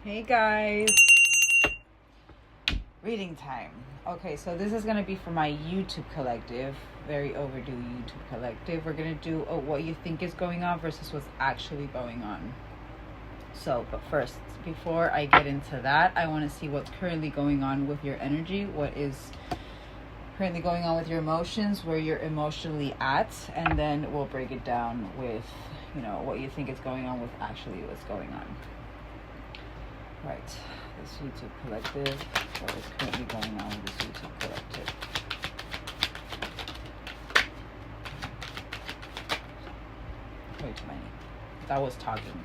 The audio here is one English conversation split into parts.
Hey guys, reading time. Okay, so this is gonna be for my YouTube collective, very overdue YouTube collective. We're gonna do what you think is going on versus what's actually going on. So, but first, before I get into that, I want to see what's currently going on with your energy, what is currently going on with your emotions, where you're emotionally at, and then we'll break it down with, what you think is going on with actually what's going on. Right, this YouTube collective, what is currently going on with this YouTube collective? Way too many. That was talking.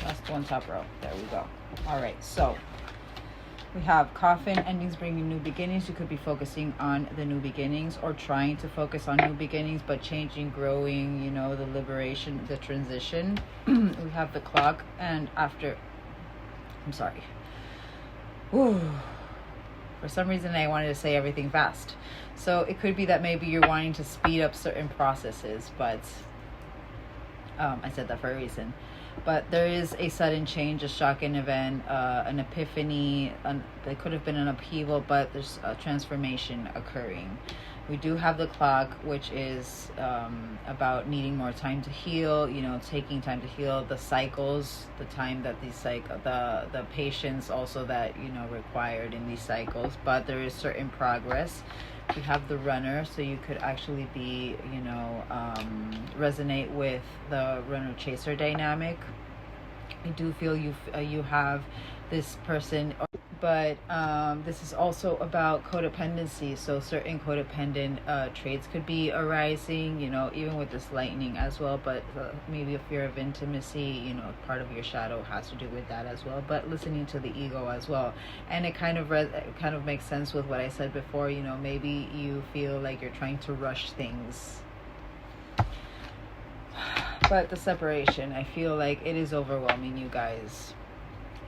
Last one, top row. There we go. All right, so we have coffin, endings bringing new beginnings. You could be focusing on the new beginnings or trying to focus on new beginnings, but changing, growing, the liberation, the transition. We have the clock, and after, I'm sorry. Ooh. For some reason, I wanted to say everything fast. So it could be that maybe you're wanting to speed up certain processes, but I said that for a reason. But there is a sudden change, a shocking event, an epiphany. There could have been an upheaval, but there's a transformation occurring. We do have the clock, which is about needing more time to heal, taking time to heal, the cycles, the time that these the patience also that, required in these cycles. But there is certain progress. We have the runner, so you could actually be, resonate with the runner-chaser dynamic. I do feel you have this person, but this is also about codependency. So certain codependent traits could be arising, even with this lightning as well. But maybe a fear of intimacy, part of your shadow has to do with that as well. But listening to the ego as well, and it kind of makes sense with what I said before. Maybe you feel like you're trying to rush things. But the separation, I feel like it is overwhelming, you guys.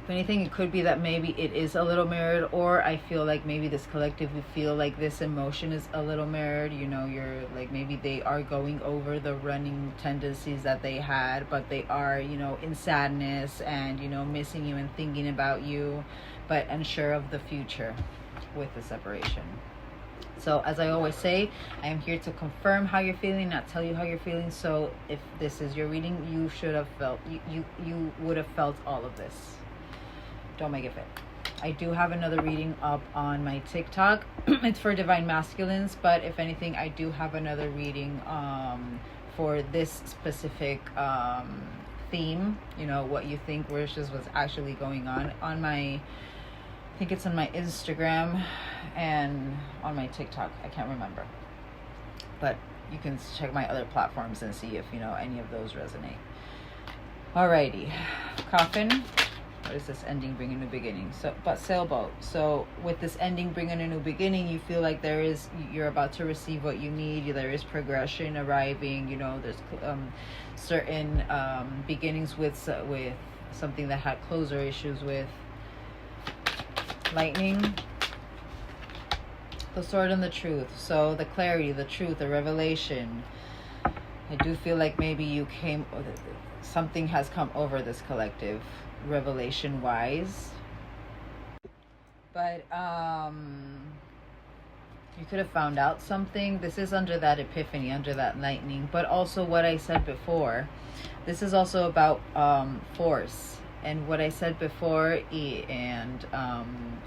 If anything, it could be that maybe it is a little mirrored, or I feel like maybe this collective, you feel like this emotion is a little mirrored. You're like, maybe they are going over the running tendencies that they had, but they are, in sadness and, missing you and thinking about you, but unsure of the future with the separation. So as I always say, I am here to confirm how you're feeling, not tell you how you're feeling. So if this is your reading, you should have felt, you would have felt all of this. Don't make it fit. I do have another reading up on my TikTok. It's for Divine Masculines, but if anything, I do have another reading for this specific theme. What you think versus what's actually going on my, I think it's on my Instagram and on my TikTok. I can't remember. But you can check my other platforms and see if, any of those resonate. Alrighty. Coffin. What is this ending, bring a new beginning? So, but sailboat. So with this ending, bringing a new beginning, you feel like you're about to receive what you need. There is progression arriving. There's certain beginnings with something that had closure issues with. Lightning, the sword and the truth. So the clarity, the truth, the revelation. I do feel like maybe something has come over this collective, revelation wise. But you could have found out something. This is under that epiphany, under that lightning. But also what I said before, this is also about force. And what I said before, and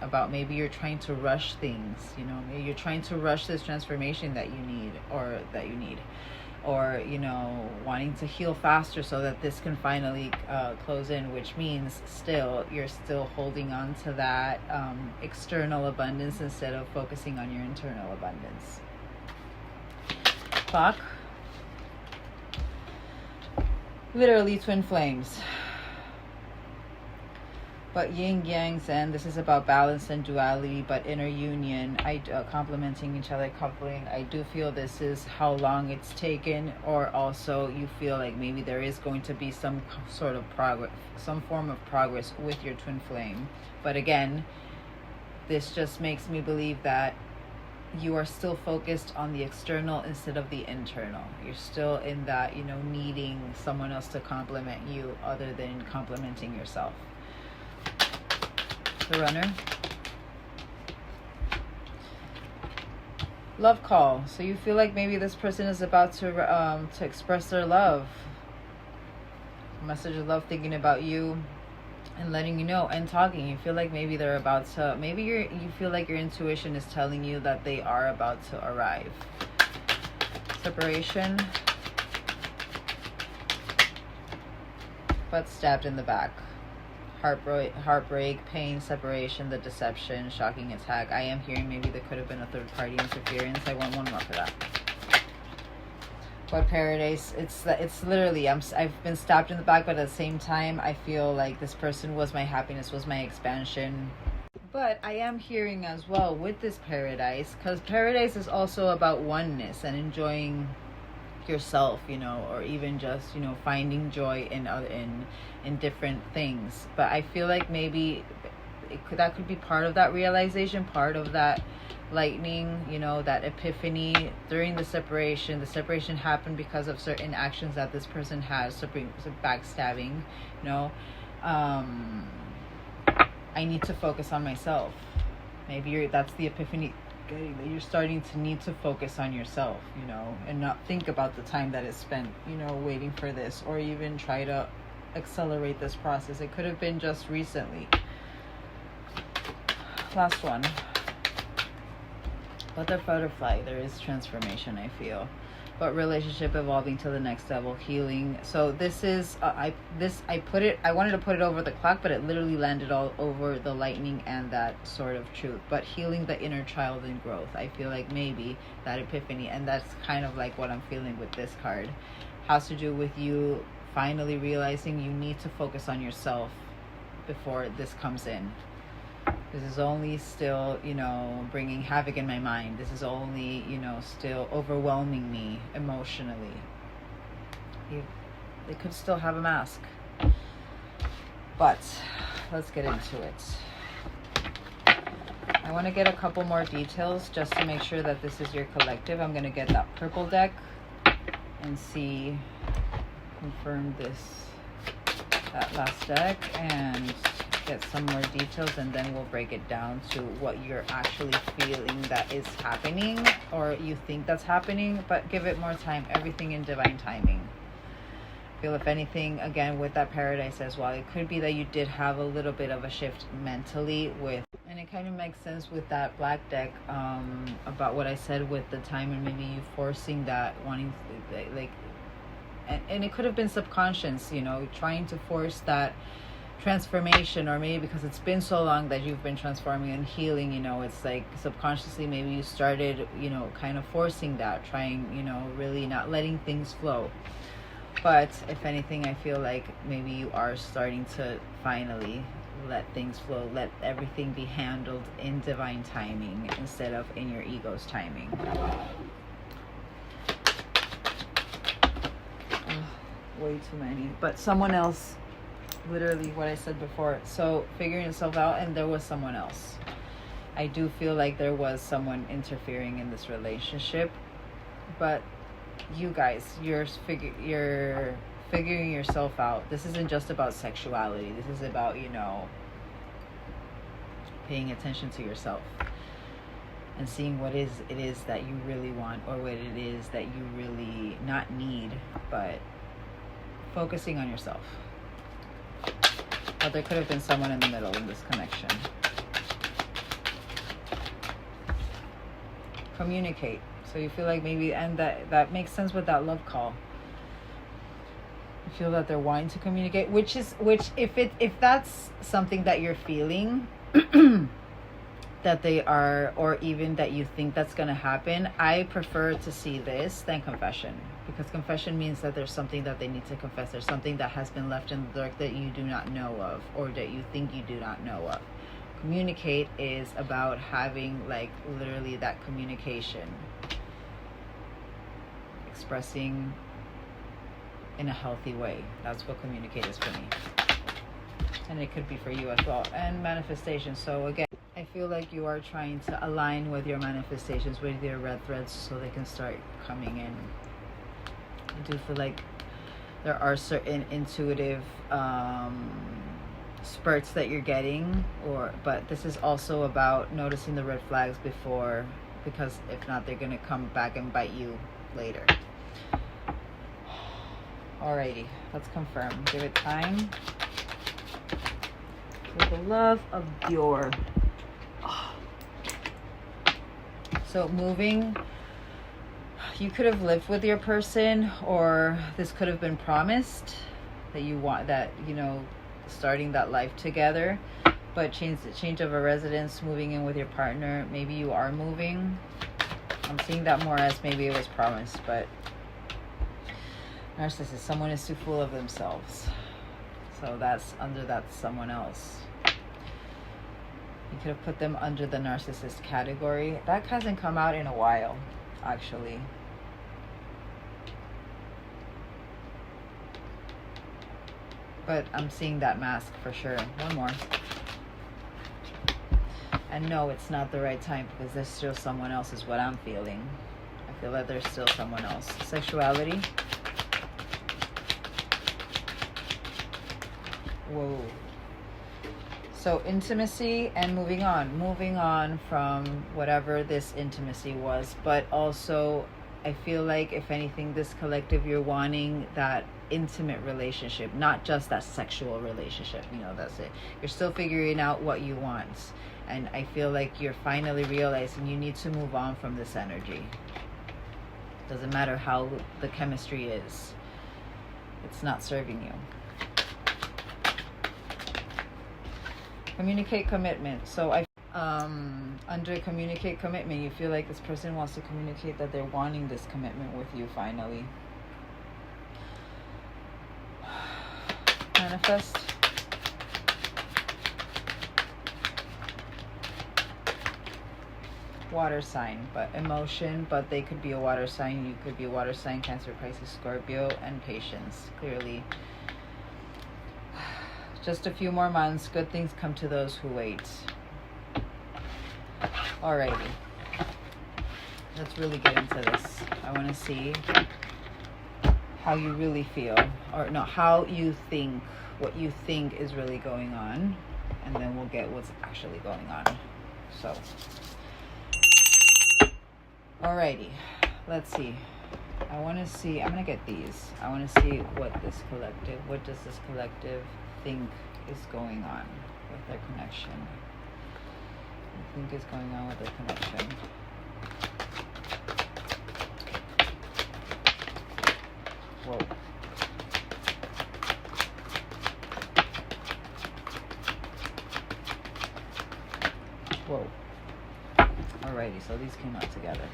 about maybe you're trying to rush things, maybe you're trying to rush this transformation that you need, or wanting to heal faster so that this can finally close in, which means you're still holding on to that external abundance instead of focusing on your internal abundance. Clock. Literally twin flames. But yin yang zen, this is about balance and duality, but inner union, complementing each other, coupling. I do feel this is how long it's taken, or also you feel like maybe there is going to be some sort of progress, some form of progress with your twin flame. But again, this just makes me believe that you are still focused on the external instead of the internal. You're still in that, you know, needing someone else to compliment you other than complimenting yourself. The Runner. Love call. So you feel like maybe this person is about to express their love. Message of love, thinking about you and letting you know and talking. You feel like maybe they're about to, maybe you feel like your intuition is telling you that they are about to arrive. Separation. But stabbed in the back. Heartbreak, pain, separation, the deception, shocking attack. I am hearing maybe there could have been a third party interference. I want one more for that. But Paradise, it's literally, I've been stabbed in the back, but at the same time, I feel like this person was my happiness, was my expansion. But I am hearing as well with this Paradise, because Paradise is also about oneness and enjoying yourself, you know, or even just, you know, finding joy in different things. But I feel like maybe that could be part of that realization, part of that lightning, you know, that epiphany during the separation. The separation happened because of certain actions that this person has, so backstabbing, you know. I need to focus on myself. Maybe that's the epiphany, that you're starting to need to focus on yourself, you know, and not think about the time that is spent, you know, waiting for this, or even try to accelerate this process. It could have been just recently. Last one. Butterfly, there is transformation, I feel, but relationship evolving to the next level, healing. So this is I wanted to put it over the clock, but it literally landed all over the lightning and that sort of truth. But healing the inner child and growth, I feel like maybe that epiphany, and that's kind of like what I'm feeling with this card, has to do with you finally realizing you need to focus on yourself before this comes in. This is only still, you know, bringing havoc in my mind. This is only, you know, still overwhelming me emotionally. They could still have a mask. But let's get into it. I want to get a couple more details just to make sure that this is your collective. I'm going to get that purple deck and see, confirm that last deck, and get some more details, and then we'll break it down to what you're actually feeling that is happening, or you think that's happening. But give it more time. Everything in divine timing. I feel, if anything, again with that Paradise as well, it could be that you did have a little bit of a shift mentally with, and it kind of makes sense with that black deck, about what I said with the time, and maybe you forcing that, wanting to, like, and it could have been subconscious, you know, trying to force that transformation, or maybe because it's been so long that you've been transforming and healing, you know, it's like subconsciously maybe you started, you know, kind of forcing that, trying, you know, really not letting things flow. But if anything, I feel like maybe you are starting to finally let things flow, let everything be handled in divine timing instead of in your ego's timing. Way too many. But someone else, literally what I said before, so figuring yourself out, and there was someone else. I do feel like there was someone interfering in this relationship, but you guys, you're figuring yourself out. This isn't just about sexuality. This is about, you know, paying attention to yourself and seeing what it is that you really want, or what it is that you really not need, but focusing on yourself. But there could have been someone in the middle in this connection. Communicate. So you feel like maybe, and that makes sense with that love call. You feel that they're wanting to communicate, which if that's something that you're feeling, that they are, or even that you think that's going to happen, I prefer to see this than confession, because confession means that there's something that they need to confess. There's something that has been left in the dark that you do not know of, or that you think you do not know of. Communicate is about having, like, literally that communication, expressing in a healthy way. That's what communicate is for me, and it could be for you as well. And manifestation. So again, I feel like you are trying to align with your manifestations, with your red threads, so they can start coming in. I do feel like there are certain intuitive spurts that you're getting, but this is also about noticing the red flags before, because if not, they're going to come back and bite you later. Alrighty, let's confirm. Give it time. For the love of your... So moving, you could have lived with your person, or this could have been promised that you want, that, you know, starting that life together, but change of a residence, moving in with your partner. Maybe you are moving. I'm seeing that more as maybe it was promised, but narcissist, someone is too full of themselves, so that's someone else. You could have put them under the narcissist category. That hasn't come out in a while, actually. But I'm seeing that mask for sure. One more. And no, it's not the right time, because there's still someone else, is what I'm feeling. I feel that there's still someone else. Sexuality. Whoa. So intimacy and moving on from whatever this intimacy was. But also, I feel like, if anything, this collective, you're wanting that intimate relationship, not just that sexual relationship. You know, that's it. You're still figuring out what you want. And I feel like you're finally realizing you need to move on from this energy. Doesn't matter how the chemistry is. It's not serving you. Communicate commitment. So under communicate commitment, you feel like this person wants to communicate that they're wanting this commitment with you finally. Manifest. Water sign, but emotion, but they could be a water sign. You could be a water sign, Cancer, Pisces, Scorpio, and patience. Clearly. Just a few more months. Good things come to those who wait. Alrighty. Let's really get into this. I want to see how you really feel. Or no, how you think. What you think is really going on. And then we'll get what's actually going on. So. Alrighty. Let's see. I want to see. I'm going to get these. I want to see what does this collective think is going on with their connection. I think is going on with their connection. Whoa. Whoa. Alrighty, so these came out together.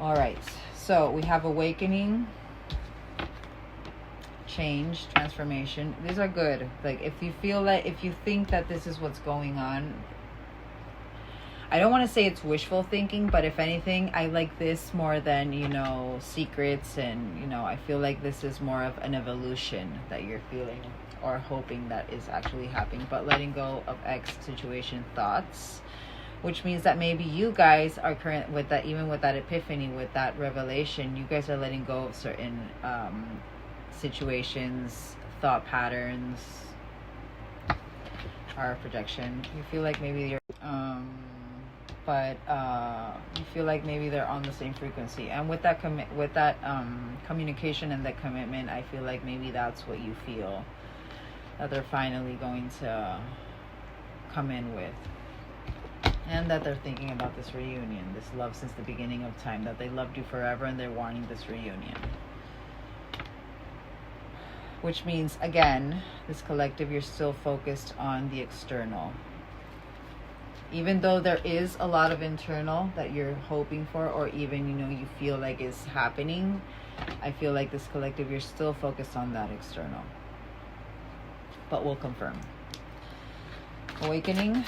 Alright, so we have awakening, change, transformation. These are good. Like, if you think that this is what's going on, I don't want to say it's wishful thinking, but if anything, I like this more than, you know, secrets, and, you know, I feel like this is more of an evolution that you're feeling or hoping that is actually happening, but letting go of X situation thoughts, which means that maybe you guys are current with that, even with that epiphany, with that revelation, you guys are letting go of certain situations, thought patterns, our projection. You feel like maybe you're you feel like maybe they're on the same frequency, and with that communication and that commitment, I feel like maybe that's what you feel that they're finally going to come in with, and that they're thinking about this reunion, this love since the beginning of time, that they loved you forever and they're wanting this reunion. Which means, again, this collective, you're still focused on the external. Even though there is a lot of internal that you're hoping for, or even, you know, you feel like is happening, I feel like this collective, you're still focused on that external. But we'll confirm. Awakening.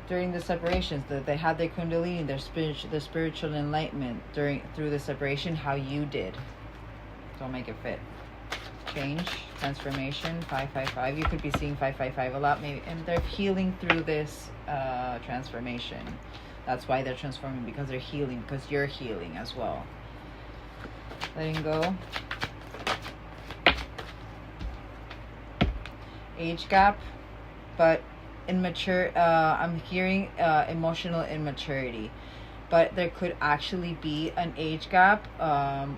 During the separations, that they had their kundalini, their spiritual enlightenment through the separation, how you did. Don't make it fit. Change. transformation. 555. You could be seeing 555 a lot, maybe, and they're healing through this transformation. That's why they're transforming, because they're healing, because you're healing as well. Letting go. Age gap, but immature. I'm hearing emotional immaturity, but there could actually be an age gap,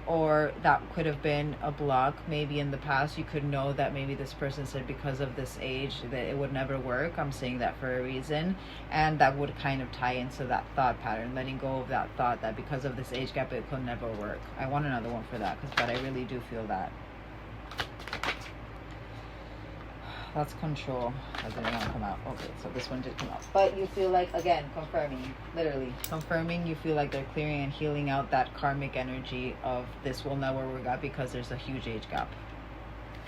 or that could have been a block. Maybe in the past you could know that maybe this person said because of this age that it would never work. I'm saying that for a reason, and that would kind of tie into that thought pattern, letting go of that thought that because of this age gap it could never work. I want another one for that, but I really do feel that. That's control. That didn't want to come out. Okay, so this one did come out. But you feel like, again, confirming, literally confirming, you feel like they're clearing and healing out that karmic energy of this will never work out because there's a huge age gap.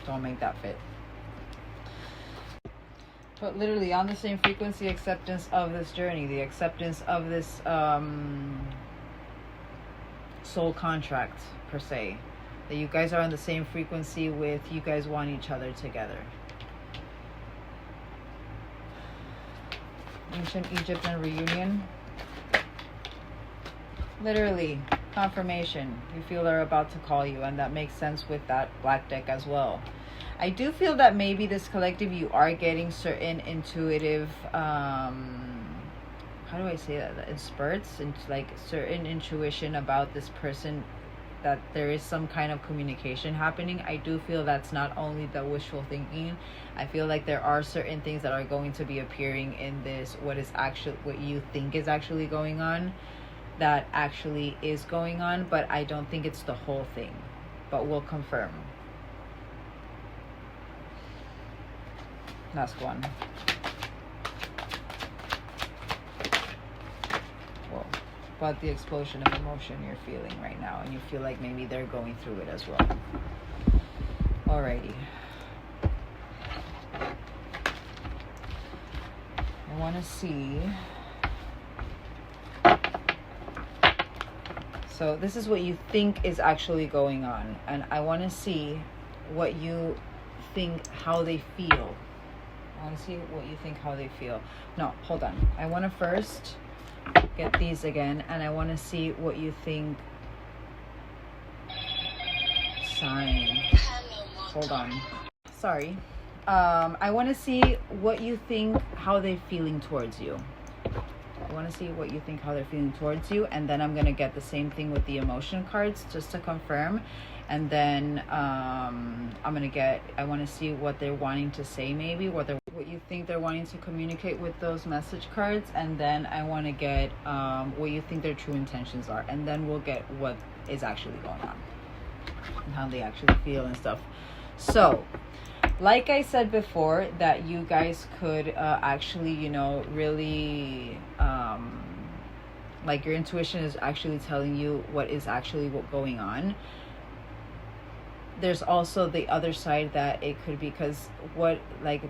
Don't make that fit. But literally on the same frequency, acceptance of this journey, the acceptance of this soul contract, per se. That you guys are on the same frequency with, you guys want each other together. Ancient Egyptian reunion. Literally, confirmation. You feel they're about to call you, and that makes sense with that black deck as well. I do feel that maybe this collective, you are getting certain intuitive, how do I say that? In spurts, and like certain intuition about this person, that there is some kind of communication happening. I do feel that's not only the wishful thinking. I feel like there are certain things that are going to be appearing in this, what you think is actually going on, that actually is going on, but I don't think it's the whole thing. But we'll confirm. Last one. Whoa. About the explosion of emotion you're feeling right now, and you feel like maybe they're going through it as well. Alrighty. I want to see. So this is what you think is actually going on, and I want to see what you think, how they feel. I want to see what you think, how they feel. No, hold on. I want to first get these again, and I want to see what you think. Sign. Hold on. Sorry. I want to see what you think, how they're feeling towards you. I want to see what you think, how they're feeling towards you, and then I'm going to get the same thing with the emotion cards just to confirm. And then I want to see what they're wanting to say, maybe what you think they're wanting to communicate with those message cards, and then I want to get what you think their true intentions are, and then we'll get what is actually going on and how they actually feel and stuff. So like I said before, that you guys could actually, really like your intuition is actually telling you what is actually going on. There's also the other side that it could be, because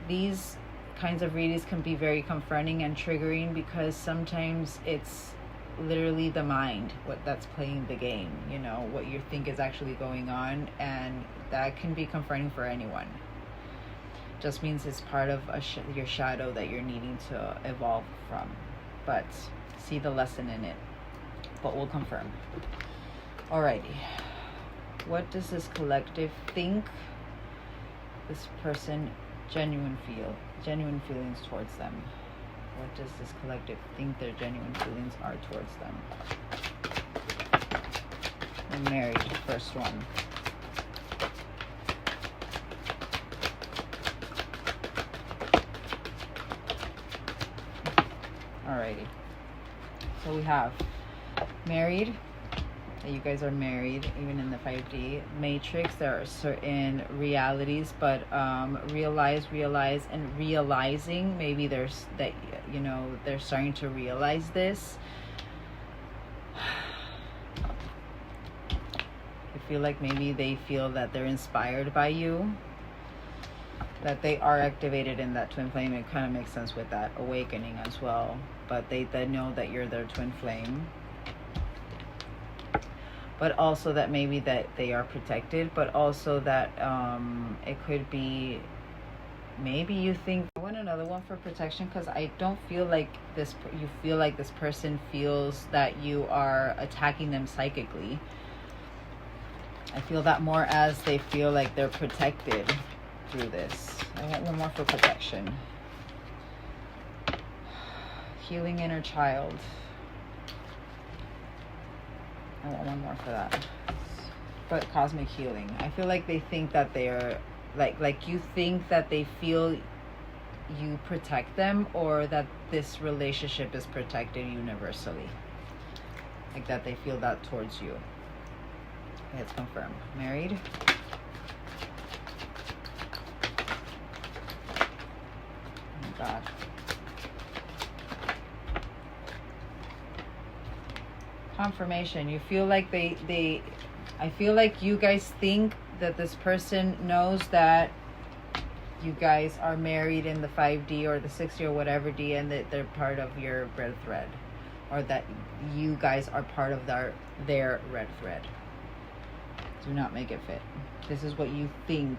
these kinds of readings can be very confronting and triggering, because sometimes it's literally the mind that's playing the game, what you think is actually going on, and that can be confronting for anyone. Just means it's part of your shadow that you're needing to evolve from, but see the lesson in it. But we'll confirm. Alrighty. What does this collective think this person genuine feelings towards them? What does this collective think their genuine feelings are towards them? They're married, first one. Alrighty. So we have married. You guys are married, even in the 5D matrix. There are certain realities, but realize and realizing. Maybe there's that, they're starting to realize this. I feel like maybe they feel that they're inspired by you, that they are activated in that twin flame. It kind of makes sense with that awakening as well, but they know that you're their twin flame. but also that maybe that they are protected, but also that it could be maybe you think. I want another one for protection, because I don't feel like you feel like this person feels that you are attacking them psychically. I feel that more as they feel like they're protected through this. I want one more for protection. Healing inner child. I want one more for that. But cosmic healing. I feel like they think that they are like you think that they feel you protect them, or that this relationship is protected universally. Like that they feel that towards you. Okay, it's confirmed. Married. Oh God. Confirmation. You feel like I feel like you guys think that this person knows that you guys are married in the 5D or the 6D or whatever D, and that they're part of your red thread, or that you guys are part of their red thread. Do not make it fit. This is what you think,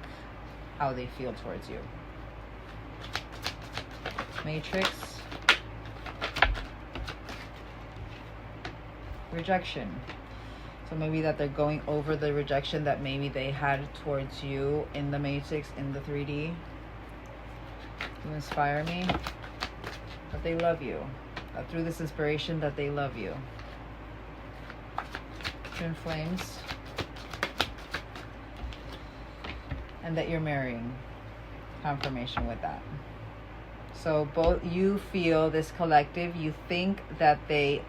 how they feel towards you. Matrix. Rejection. So maybe that they're going over the rejection that maybe they had towards you in the Matrix, in the 3D. You inspire me. That they love you. That through this inspiration that they love you. Twin flames. And that you're marrying. Confirmation with that. So both you feel this collective, you think that they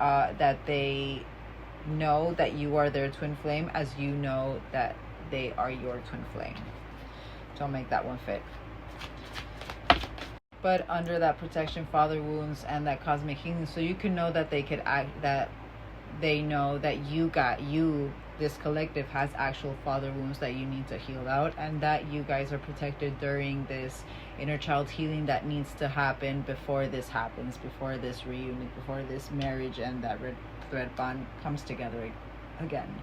know that you are their twin flame, as you know that they are your twin flame. Don't make that one fit. But under that protection, father wounds, and that cosmic healing, so you can know that they could act, that they know that this collective has actual father wounds that you need to heal out, and that you guys are protected during this inner child healing that needs to happen before this happens, before this reunion, before this marriage and that red thread bond comes together again.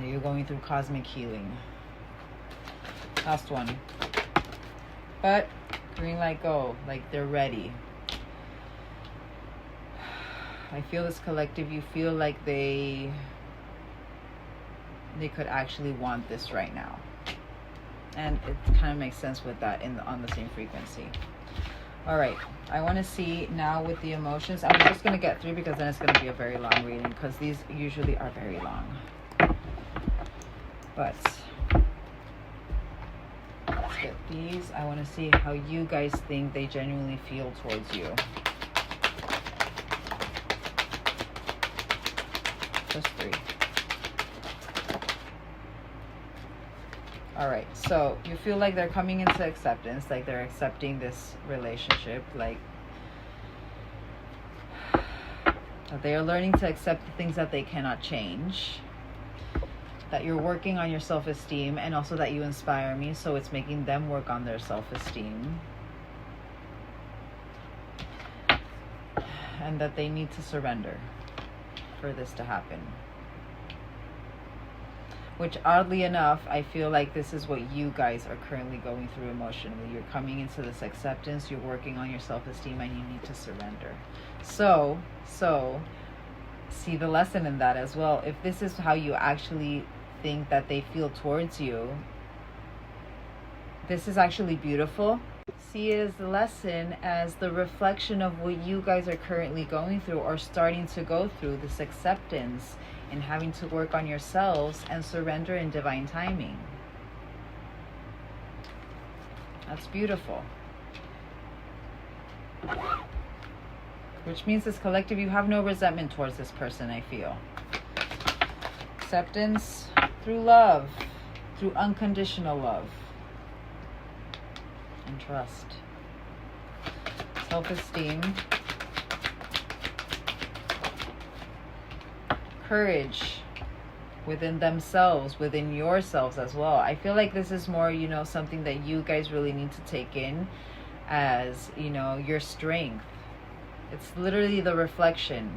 You're going through cosmic healing. Last one. But green light go, like they're ready. I feel this collective, you feel like they could actually want this right now. And it kind of makes sense with that on the same frequency. All right, I want to see now with the emotions. I'm just going to get 3 because then it's going to be a very long reading, because these usually are very long. But let's get these. I want to see how you guys think they genuinely feel towards you. Just 3. All right, so you feel like they're coming into acceptance, like they're accepting this relationship, like that they are learning to accept the things that they cannot change, that you're working on your self-esteem, and also that you inspire me, so it's making them work on their self-esteem, and that they need to surrender for this to happen. Which, oddly enough, I feel like this is what you guys are currently going through emotionally. You're coming into this acceptance, you're working on your self-esteem, and you need to surrender. So see the lesson in that as well. If this is how you actually think that they feel towards you, this is actually beautiful. See it as the lesson, as the reflection of what you guys are currently going through, or starting to go through, this acceptance and having to work on yourselves and surrender in divine timing. That's beautiful. Which means this collective, you have no resentment towards this person, I feel. Acceptance through love, through unconditional love. And trust. Self-esteem. Courage within themselves, within yourselves as well. I feel like this is more, something that you guys really need to take in as, your strength. It's literally the reflection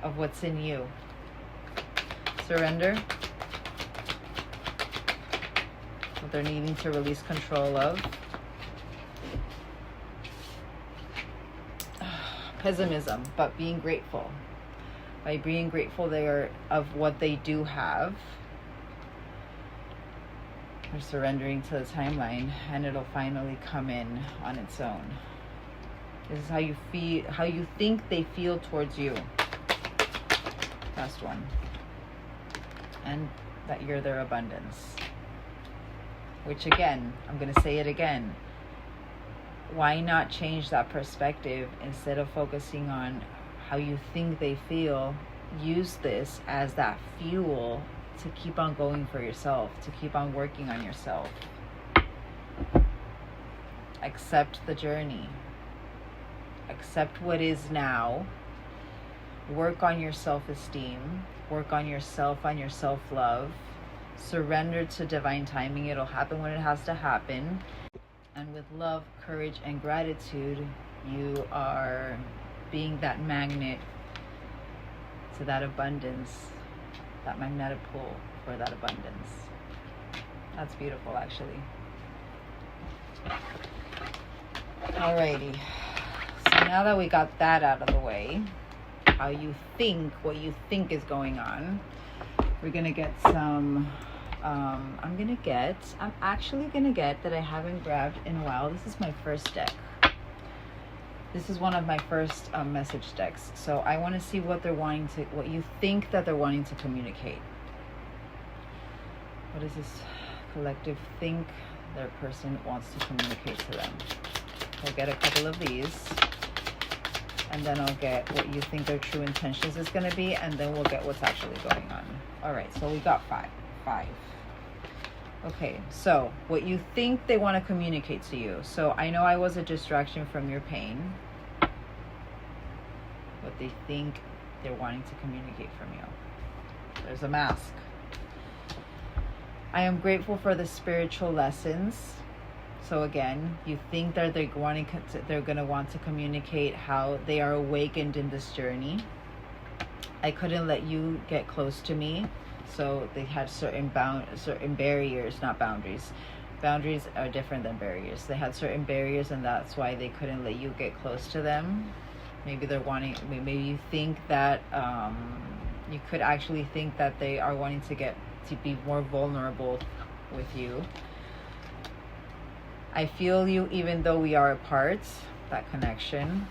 of what's in you. Surrender. What they're needing to release control of. Pessimism, but being grateful. By being grateful they are of what they do have. They're surrendering to the timeline, and it'll finally come in on its own. This is how you feel, how you think they feel towards you. Last one. And that you're their abundance. Which again, I'm going to say it again. Why not change that perspective instead of focusing on how you think they feel? Use this as that fuel to keep on going for yourself, to keep on working on yourself. Accept the journey. Accept what is now. Work on your self-esteem. Work on yourself, on your self-love. Surrender to divine timing. It'll happen when it has to happen. And with love, courage, and gratitude, you are being that magnet to that abundance, that magnetic pull for that abundance. That's beautiful, actually. Alrighty. So now that we got that out of the way, how you think, what you think is going on, we're going to get some... I'm actually going to get that I haven't grabbed in a while. This is my first deck. This is one of my first message decks. So I want to see what they're wanting to, what you think that they're wanting to communicate. What does this collective think their person wants to communicate to them? I'll get a couple of these. And then I'll get what you think their true intentions is going to be. And then we'll get what's actually going on. All right, so we got five. Okay, so what you think they want to communicate to you. So I know I was a distraction from your pain. What they think they're wanting to communicate from you. There's a mask. I am grateful for the spiritual lessons. So again, you think that they're going to want to communicate how they are awakened in this journey. I couldn't let you get close to me. So they had certain barriers, not boundaries. Boundaries are different than barriers. They had certain barriers, and that's why they couldn't let you get close to them. Maybe they're wanting. Maybe you think that you could actually think that they are wanting to be more vulnerable with you. I feel you, even though we are apart. That connection.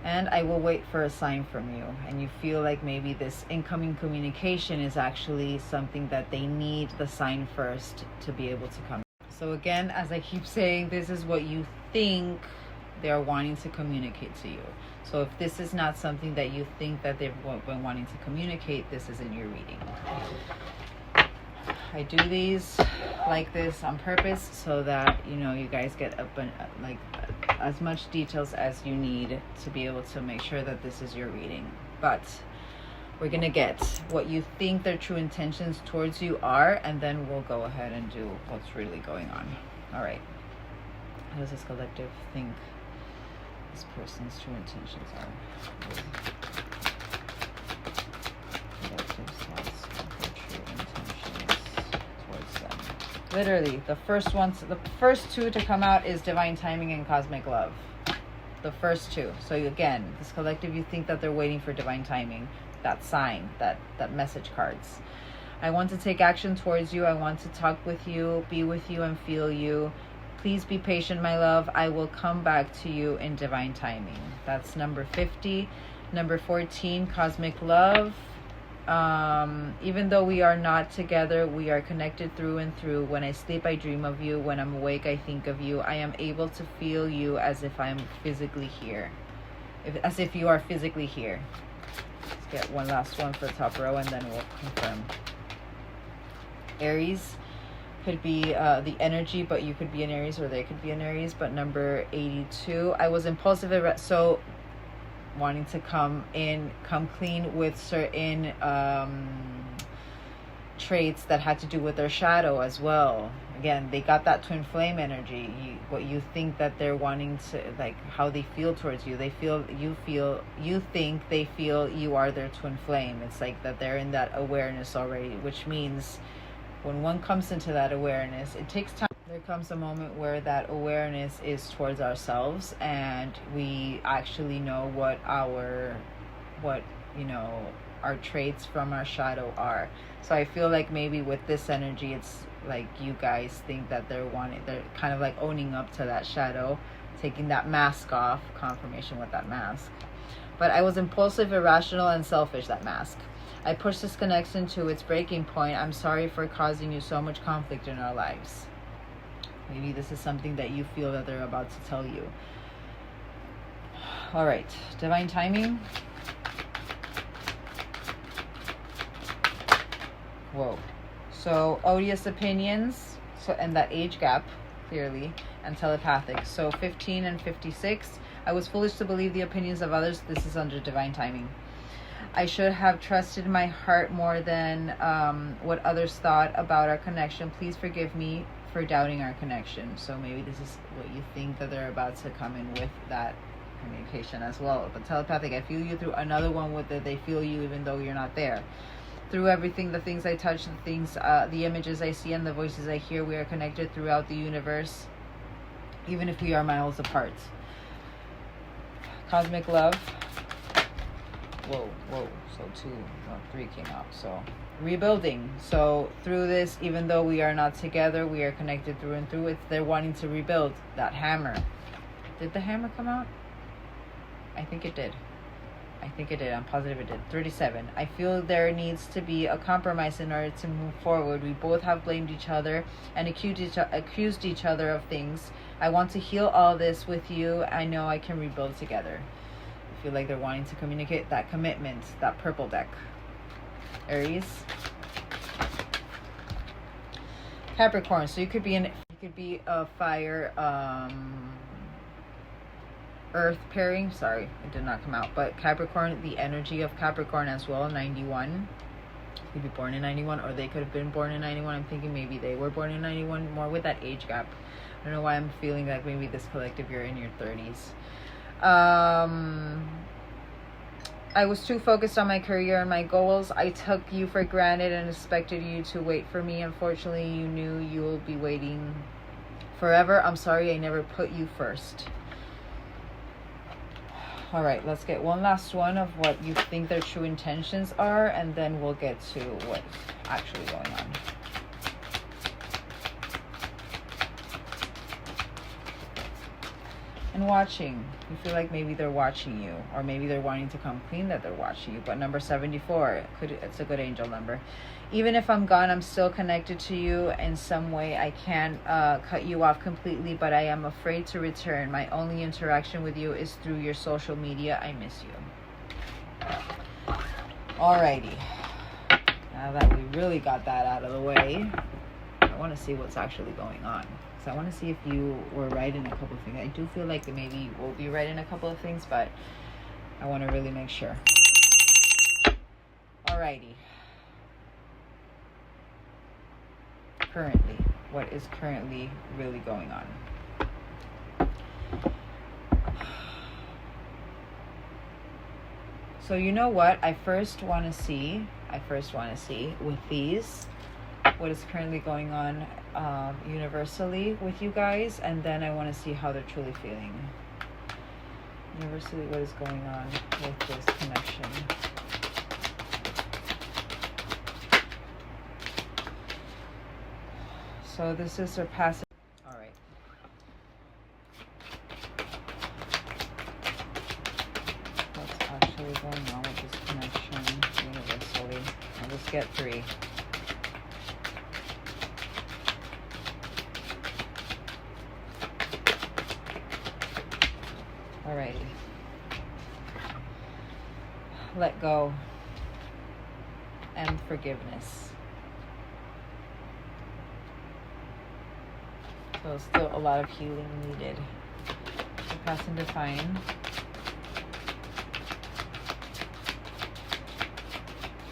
And I will wait for a sign from you. And you feel like maybe this incoming communication is actually something that they need the sign first to be able to come. So again, as I keep saying, this is what you think they're wanting to communicate to you. So if this is not something that you think that they've been wanting to communicate, this isn't your reading. I do these like this on purpose so that, you know, you guys get as much details as you need to be able to make sure that this is your reading. But we're going to get what you think their true intentions towards you are, and then we'll go ahead and do what's really going on. All right. How does this collective think this person's true intentions are? Collective's thoughts of their true intentions towards them. Literally, the first two to come out is divine timing and cosmic love. The first two. So again, this collective, you think that they're waiting for divine timing, that sign, that message cards. I want to take action towards you. I want to talk with you, be with you, and feel you. Please be patient, my love. I will come back to you in divine timing. That's number 50. Number 14, cosmic love. Even though we are not together, we are connected through and through. When I sleep, I dream of you. When I'm awake, I think of you. I am able to feel you as if I'm physically here. As if you are physically here. Let's get one last one for the top row, and then we'll confirm. Aries could be the energy, but you could be an Aries, or they could be an Aries. But number 82, I was impulsive, so wanting to come clean with certain traits that had to do with their shadow as well. again, they got that twin flame energy. What you think that they're wanting to, like how they feel towards you, you think they feel you are their twin flame. It's like that they're in that awareness already, which means when one comes into that awareness, it takes time. There comes a moment where that awareness is towards ourselves, and we actually know what our traits from our shadow are. So I feel like maybe with this energy, it's like you guys think that they're kind of like owning up to that shadow, taking that mask off. Confirmation with that mask. But I was impulsive, irrational, and selfish, that mask. I pushed this connection to its breaking point. I'm sorry for causing you so much conflict in our lives. Maybe this is something that you feel that they're about to tell you. All right, divine timing. Whoa. So odious opinions, and that age gap, clearly, and telepathic. So 15 and 56. I was foolish to believe the opinions of others. This is under divine timing. I should have trusted my heart more than what others thought about our connection. Please forgive me for doubting our connection. So maybe this is what you think that they're about to come in with, that communication as well. But telepathic, I feel you through another one with it. They feel you even though you're not there. Through everything, the things I touch, the images I see, and the voices I hear, we are connected throughout the universe, even if we are miles apart. Cosmic love. Whoa. So 3 came out. So rebuilding. So through this, even though we are not together, we are connected through and through. They're wanting to rebuild. That hammer. Did the hammer come out? I think it did. I'm positive it did. 37. I feel there needs to be a compromise in order to move forward. We both have blamed each other and accused each other of things. I want to heal all this with you. I know I can rebuild together. I feel like they're wanting to communicate that commitment. That purple deck. Aries. Capricorn. So you could be a fire, Earth pairing. Sorry, it did not come out. But Capricorn, the energy of Capricorn as well. 91. Could be born in 91, or they could have been born in 91. I'm thinking maybe they were born in 91, more with that age gap. I don't know why I'm feeling like maybe this collective, you're in your 30s. I was too focused on my career and my goals. I took you for granted and expected you to wait for me. Unfortunately, you knew you will be waiting forever. I'm sorry I never put you first. All right, let's get one last one of what you think their true intentions are, and then we'll get to what's actually going on. And watching. You feel like maybe they're watching you, or maybe they're wanting to come clean that they're watching you. But number 74, it's a good angel number. Even if I'm gone, I'm still connected to you in some way. I can't cut you off completely, but I am afraid to return. My only interaction with you is through your social media. I miss you. Alrighty. Now that we really got that out of the way, I want to see what's actually going on. So I want to see if you were right in a couple of things. I do feel like maybe you will be right in a couple of things, but I want to really make sure. Alrighty. Currently, what is currently really going on? So you know what? I first want to see with these what is currently going on universally with you guys, and then I want to see how they're truly feeling. Universally, what is going on with this connection? So this is surpassing. All right. What's actually going on with this connection universally? I'll just get 3. Alrighty. Let go and forgiveness. So still a lot of healing needed. Surpass and define.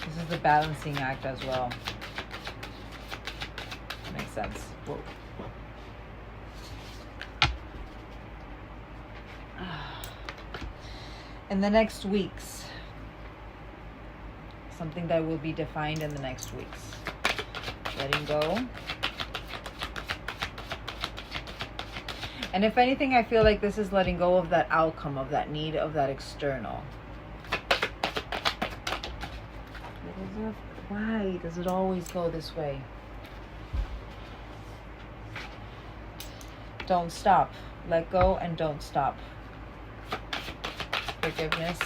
This is the balancing act as well. That makes sense. Whoa. in the next weeks. Something that will be defined in the next weeks. Letting go. And if anything, I feel like this is letting go of that outcome, of that need, of that external. Why does it always go this way? Don't stop. Let go and don't stop. Forgiveness.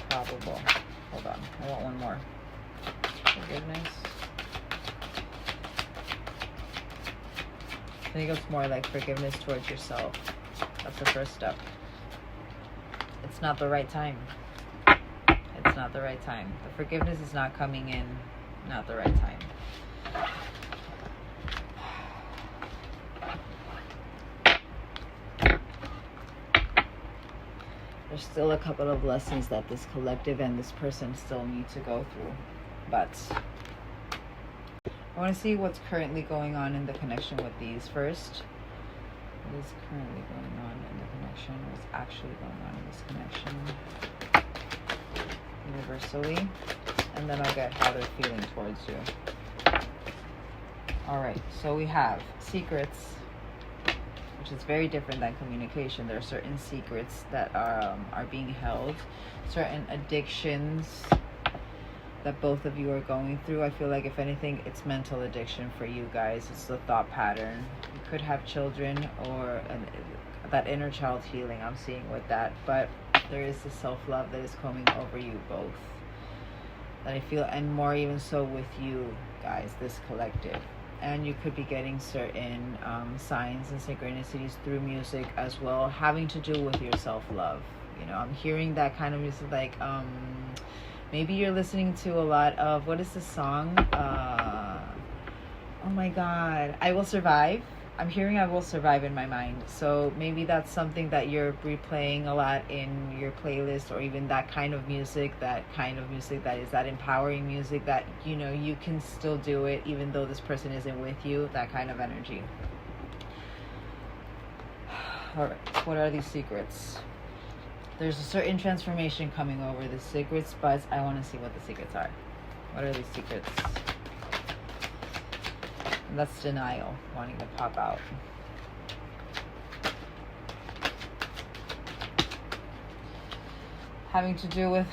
Probable. Hold on. I want one more. Forgiveness. I think it's more like forgiveness towards yourself. That's the first step. It's not the right time. It's not the right time. The forgiveness is not coming in. Not the right time. There's still a couple of lessons that this collective and this person still need to go through. But I want to see what's currently going on in the connection with these first. What is currently going on in the connection? What's actually going on in this connection? Universally. And then I'll get how they're feeling towards you. Alright, so we have secrets, which is very different than communication. There are certain secrets that are being held, certain addictions that both of you are going through. I feel like if anything, it's mental addiction for you guys. It's the thought pattern. You could have children or that inner child healing I'm seeing with that, but there is the self-love that is coming over you both. That I feel, and more even so with you guys, this collective. And you could be getting certain signs and synchronicities through music as well, having to do with your self-love. You know, I'm hearing that kind of music, like maybe you're listening to a lot of, what is the song? Oh my God, I Will Survive. I'm hearing I Will Survive in my mind. So maybe that's something that you're replaying a lot in your playlist, or even that kind of music that is that empowering music that, you know, you can still do it even though this person isn't with you, that kind of energy. All right, what are these secrets? There's a certain transformation coming over the secrets, but I want to see what the secrets are. What are these secrets? And that's denial, wanting to pop out. Having to do with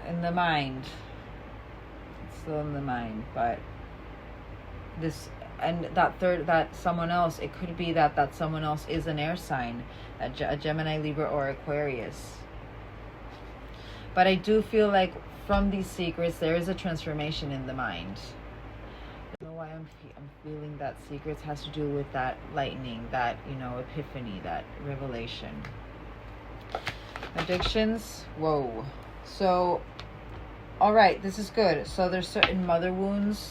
in the mind. It's still in the mind, but this, and that someone else, it could be that someone else is an air sign, a Gemini, Libra, or Aquarius. But I do feel like from these secrets, there is a transformation in the mind. I don't know why I'm feeling that secrets has to do with that lightning, that, you know, epiphany, that revelation. Addictions, whoa. So, all right, this is good. So there's certain mother wounds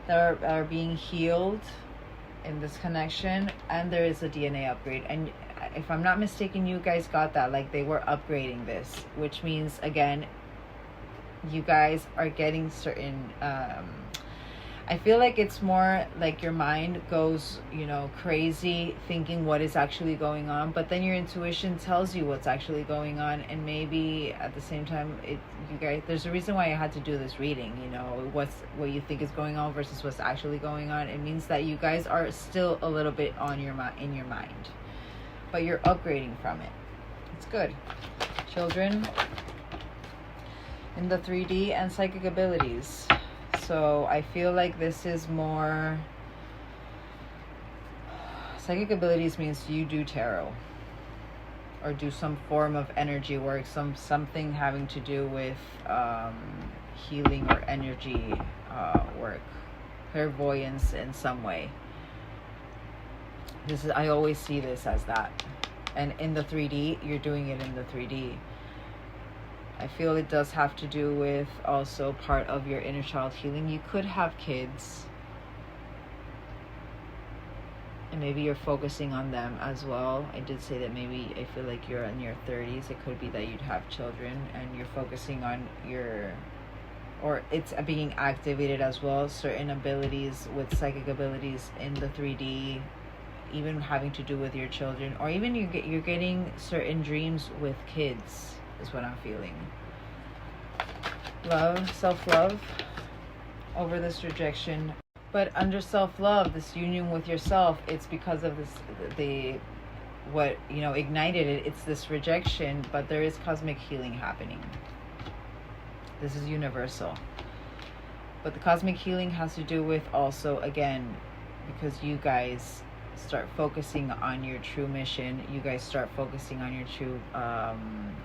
that are being healed in this connection, and there is a DNA upgrade. And if I'm not mistaken, you guys got that, like they were upgrading this, which means, again, you guys are getting certain I feel like it's more like your mind goes, you know, crazy thinking what is actually going on, but then your intuition tells you what's actually going on. And maybe at the same time, you guys, there's a reason why I had to do this reading, you know, what you think is going on versus what's actually going on. It means that you guys are still a little bit in your mind, but you're upgrading from it. It's good. Children in the 3D and psychic abilities. So I feel like this is more, psychic abilities means you do tarot or do some form of energy work, something having to do with healing or energy work, clairvoyance in some way. I always see this as that. And in the 3D, you're doing it in the 3D. I feel it does have to do with also part of your inner child healing. You could have kids, and maybe you're focusing on them as well. I did say that maybe I feel like you're in your 30s. It could be that you'd have children and you're focusing on or it's being activated as well. Certain abilities with psychic abilities in the 3D, even having to do with your children, or even you're getting certain dreams with kids, is what I'm feeling. Love, self-love over this rejection. But under self-love, this union with yourself, it's because of this, what, you know, ignited it. It's this rejection, but there is cosmic healing happening. This is universal. But the cosmic healing has to do with also, again, because you guys start focusing on your true mission, you guys start focusing on your true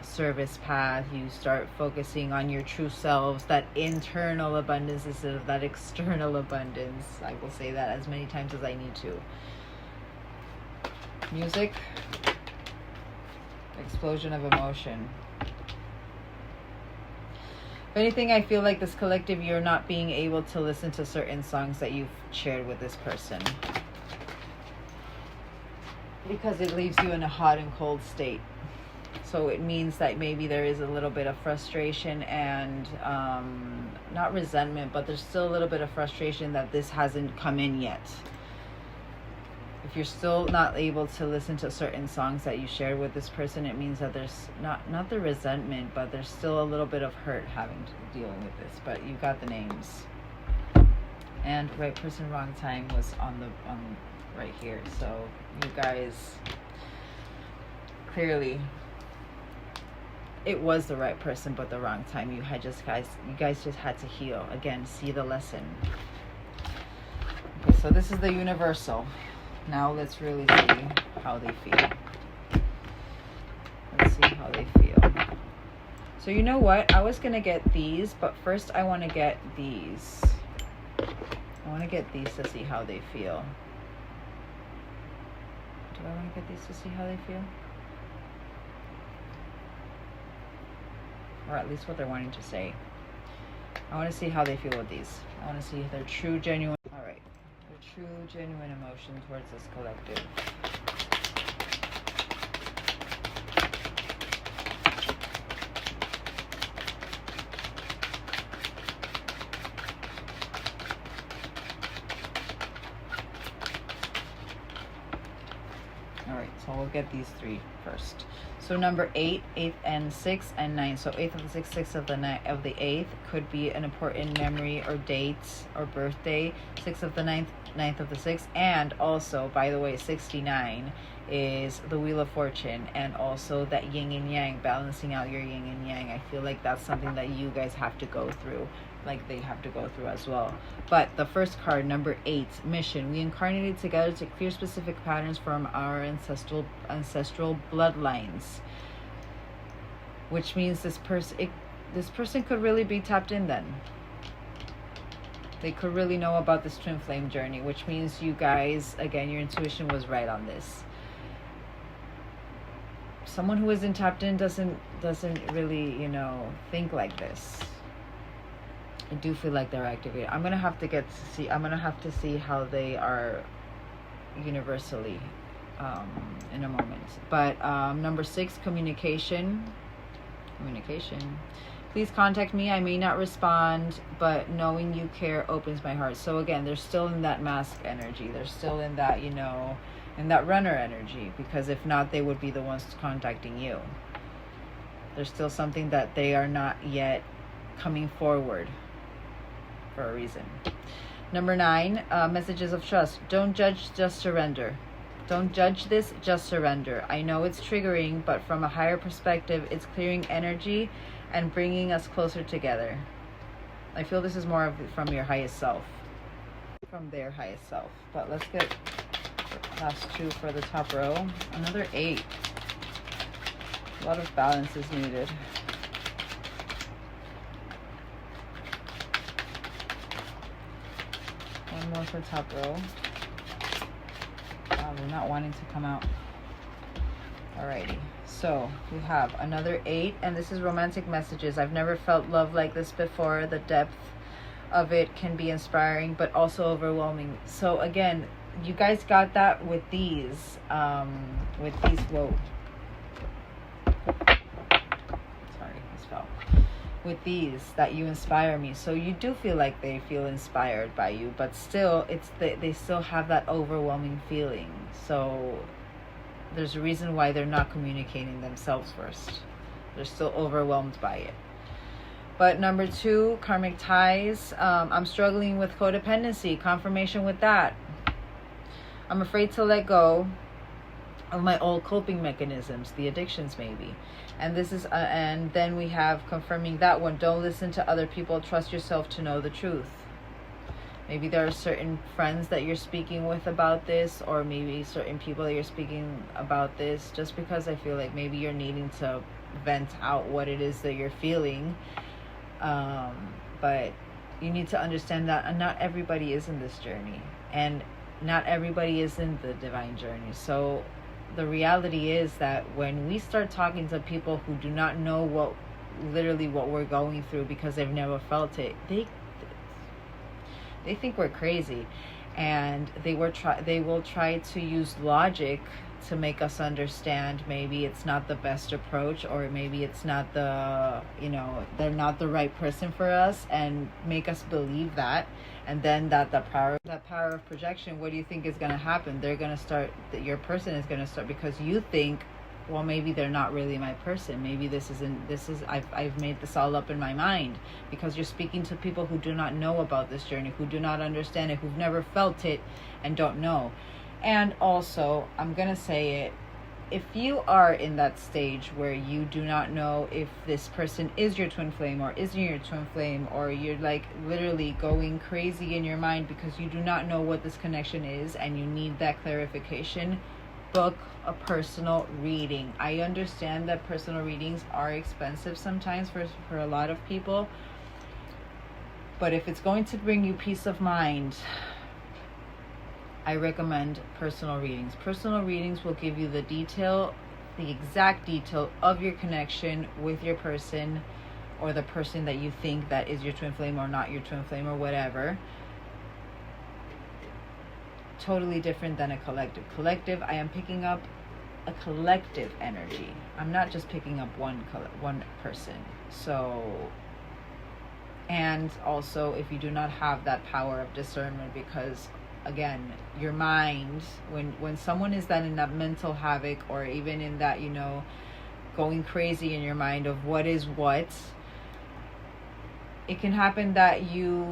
service path, you start focusing on your true selves, that internal abundance instead of that external abundance. I will say that as many times as I need to. Music, explosion of emotion. If anything, I feel like this collective, you're not being able to listen to certain songs that you've shared with this person, because it leaves you in a hot and cold state. So it means that maybe there is a little bit of frustration and not resentment, but there's still a little bit of frustration that this hasn't come in yet. If you're still not able to listen to certain songs that you shared with this person, it means that there's not the resentment, but there's still a little bit of hurt dealing with this. But you got the names. And right person, wrong time was on right here. So you guys, clearly it was the right person but the wrong time. You guys just had to heal. Again, see the lesson. Okay, so this is the universal. Now let's really see how they feel. Let's see how they feel. So you know what? I was gonna get these, but first I want to get these. I want to get these to see how they feel. Do I want to get these to see how they feel? Or at least what they're wanting to say. I want to see how they feel with these. I want to see their true, genuine... Alright. Their true, genuine emotion towards this collective. Alright, so we'll get these three first. So number 8, 8th and 6th and 9. So 8th of the 6th, 6th of the 9th of the 8th could be an important memory or date or birthday. 6th of the 9th, 9th of the 6th. And also, by the way, 69 is the Wheel of Fortune, and also that yin and yang, balancing out your yin and yang. I feel like that's something that you guys have to go through, like they have to go through as well. But the first card, number 8, mission. We incarnated together to clear specific patterns from our ancestral bloodlines, which means this person could really be tapped in then. They could really know about this twin flame journey, which means you guys, again, your intuition was right on this. Someone who isn't tapped in doesn't really, you know, think like this. I do feel like they're activated. I'm gonna have to see how they are universally in a moment. But number 6, communication. Please contact me. I may not respond, but knowing you care opens my heart. So again, they're still in that mask energy. They're still in that, you know, in that runner energy, because if not, they would be the ones contacting you. There's still something that they are not yet coming forward for a reason. Number 9, messages of trust. Don't judge, just surrender. Don't judge this, just surrender. I know it's triggering, but from a higher perspective, it's clearing energy and bringing us closer together. I feel this is more of from your highest self, from their highest self. But let's get last 2 for the top row. Another 8. A lot of balance is needed. One more for top row. They're not wanting to come out. Alrighty, so we have another 8, and this is romantic messages. I've never felt love like this before. The depth of it can be inspiring, but also overwhelming. So again, you guys got that with these. Whoa. Sorry, this fell. With these, that you inspire me. So you do feel like they feel inspired by you, but still, they still have that overwhelming feeling. So there's a reason why they're not communicating themselves first. They're still overwhelmed by it. But number 2, karmic ties. I'm struggling with codependency, confirmation with that. I'm afraid to let go of my old coping mechanisms, the addictions maybe. And this is and then we have confirming that one. Don't listen to other people. Trust yourself to know the truth. Maybe there are certain friends that you're speaking with about this, or maybe certain people that you're speaking about this, just because I feel like maybe you're needing to vent out what it is that you're feeling. But you need to understand that not everybody is in this journey, and not everybody is in the divine journey. So the reality is that when we start talking to people who do not know what we're going through because they've never felt it, they think we're crazy, and they will try to use logic to make us understand maybe it's not the best approach, or maybe it's not they're not the right person for us, and make us believe that. And then that power of projection, what do you think is going to happen? They're going to start, your person is going to start, because you think, well, maybe they're not really my person. Maybe I've made this all up in my mind, because you're speaking to people who do not know about this journey, who do not understand it, who've never felt it and don't know. And also, I'm going to say it, if you are in that stage where you do not know if this person is your twin flame or isn't your twin flame, or you're like literally going crazy in your mind because you do not know what this connection is and you need that clarification, book a personal reading. I understand that personal readings are expensive sometimes for a lot of people, but if it's going to bring you peace of mind, I recommend personal readings. Personal readings will give you the exact detail of your connection with your person, or the person that you think that is your twin flame or not your twin flame or whatever. Totally different than a collective. I am picking up a collective energy. I'm not just picking up one person. So, and also, if you do not have that power of discernment, because again, your mind, when someone is that in that mental havoc, or even in that, going crazy in your mind of what is what, it can happen that you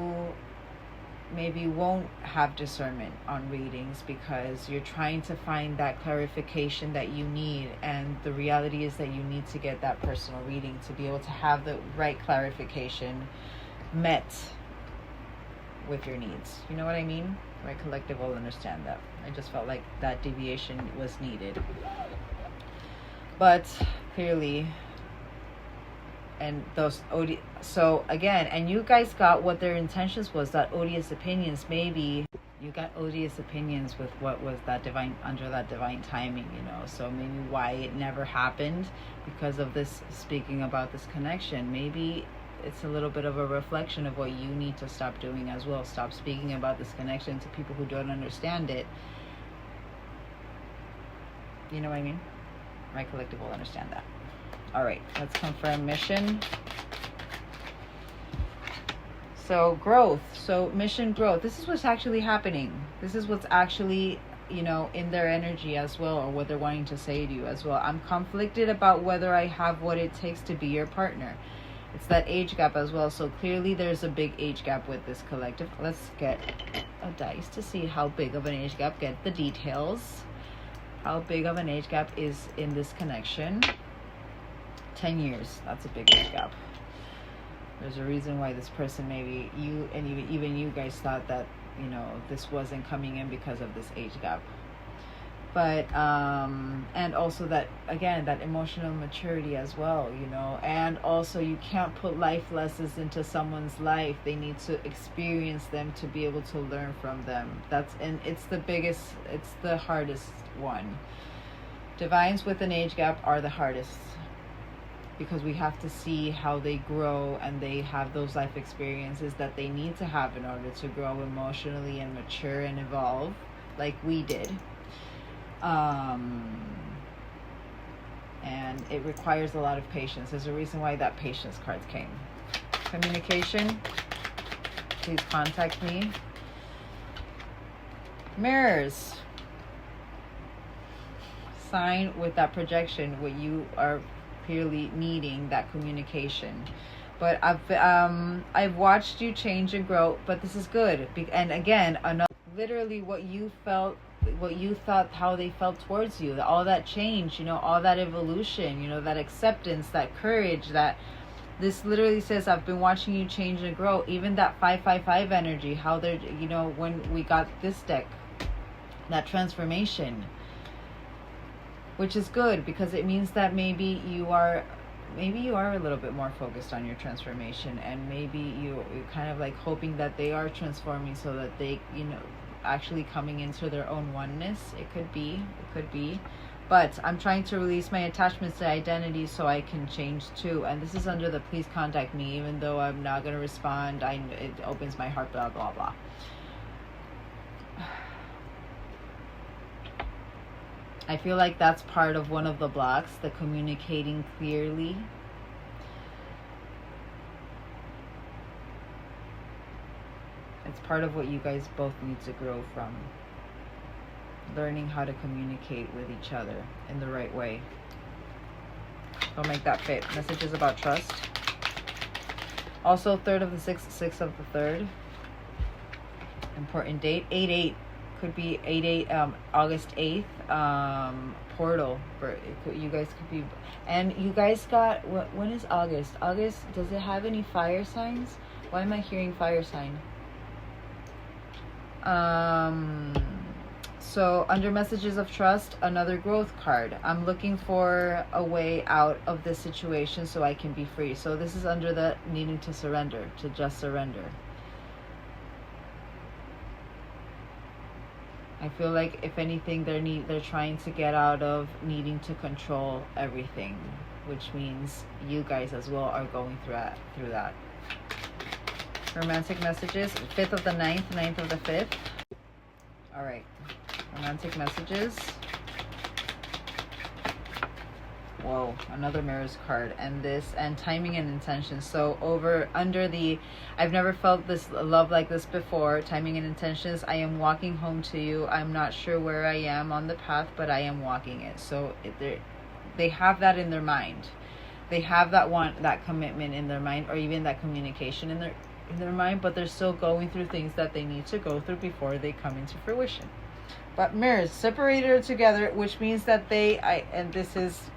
maybe won't have discernment on readings, because you're trying to find that clarification that you need. And the reality is that you need to get that personal reading to be able to have the right clarification met with your needs. You know what I mean? Right, collective will understand that. I just felt like that deviation was needed. But clearly, and so again, and you guys got what their intentions was, that odious opinions. Maybe you got odious opinions with what was that under that divine timing, so maybe why it never happened, because of this, speaking about this connection. Maybe it's a little bit of a reflection of what you need to stop doing as well. Stop speaking about this connection to people who don't understand it. You know what I mean? My collective will understand that. All right, let's confirm mission. So growth. So mission growth. This is what's actually happening. This is what's actually, in their energy as well, or what they're wanting to say to you as well. I'm conflicted about whether I have what it takes to be your partner. It's that age gap as well. So clearly there's a big age gap with this collective. Let's get a dice to see how big of an age gap. Get the details. How big of an age gap is in this connection. 10 years. That's a big age gap. There's a reason why this person, maybe you, and even you guys thought that, this wasn't coming in because of this age gap. But and also that, again, that emotional maturity as well, and also you can't put life lessons into someone's life. They need to experience them to be able to learn from them. It's the hardest one. Divines with an age gap are the hardest, because we have to see how they grow, and they have those life experiences that they need to have in order to grow emotionally and mature and evolve, like we did. And it requires a lot of patience. There's a reason why that patience card came. Communication. Please contact me. Mirrors. sign with that projection, what you are clearly needing, that communication. But I've watched you change and grow, but this is good. And again, another, literally what you felt, what you thought, how they felt towards you, all that change, you know, all that evolution, you know, that acceptance, that courage, that this literally says, I've been watching you change and grow. Even that 555 energy, how they're, you know, when we got this deck, that transformation, which is good, because it means that maybe you are a little bit more focused on your transformation, and maybe you're kind of like hoping that they are transforming so that they, you know, actually coming into their own oneness. It could be, but I'm trying to release my attachments to identity so I can change too. And this is under the please contact me, even though I'm not going to respond. It opens my heart, blah blah blah. I feel like that's part of one of the blocks, the communicating clearly. It's part of what you guys both need to grow from. Learning how to communicate with each other in the right way. Don't make that fit. Messages about trust. Also, 3rd of the 6th, 6th of the 3rd. Important date. 8/8. Could be 8/8, August 8th. Portal. You guys could be. And you guys got, when is August? August, does it have any fire signs? Why am I hearing fire sign? So under messages of trust, another growth card. I'm looking for a way out of this situation so I can be free. So this is under the needing to surrender, to just surrender. I feel like if anything, they're trying to get out of needing to control everything, which means you guys as well are going through that. Romantic messages, 5th of the 9th, 9th of the 5th. All right, romantic messages. Whoa, another mirrors card, and timing and intention. So under the, I've never felt this love like this before. Timing and intentions. I am walking home to you. I'm not sure where I am on the path, but I am walking it. So they have that in their mind. They have that commitment in their mind, or even that communication in their mind, but they're still going through things that they need to go through before they come into fruition. But mirrors, separated or together, which means that and this is,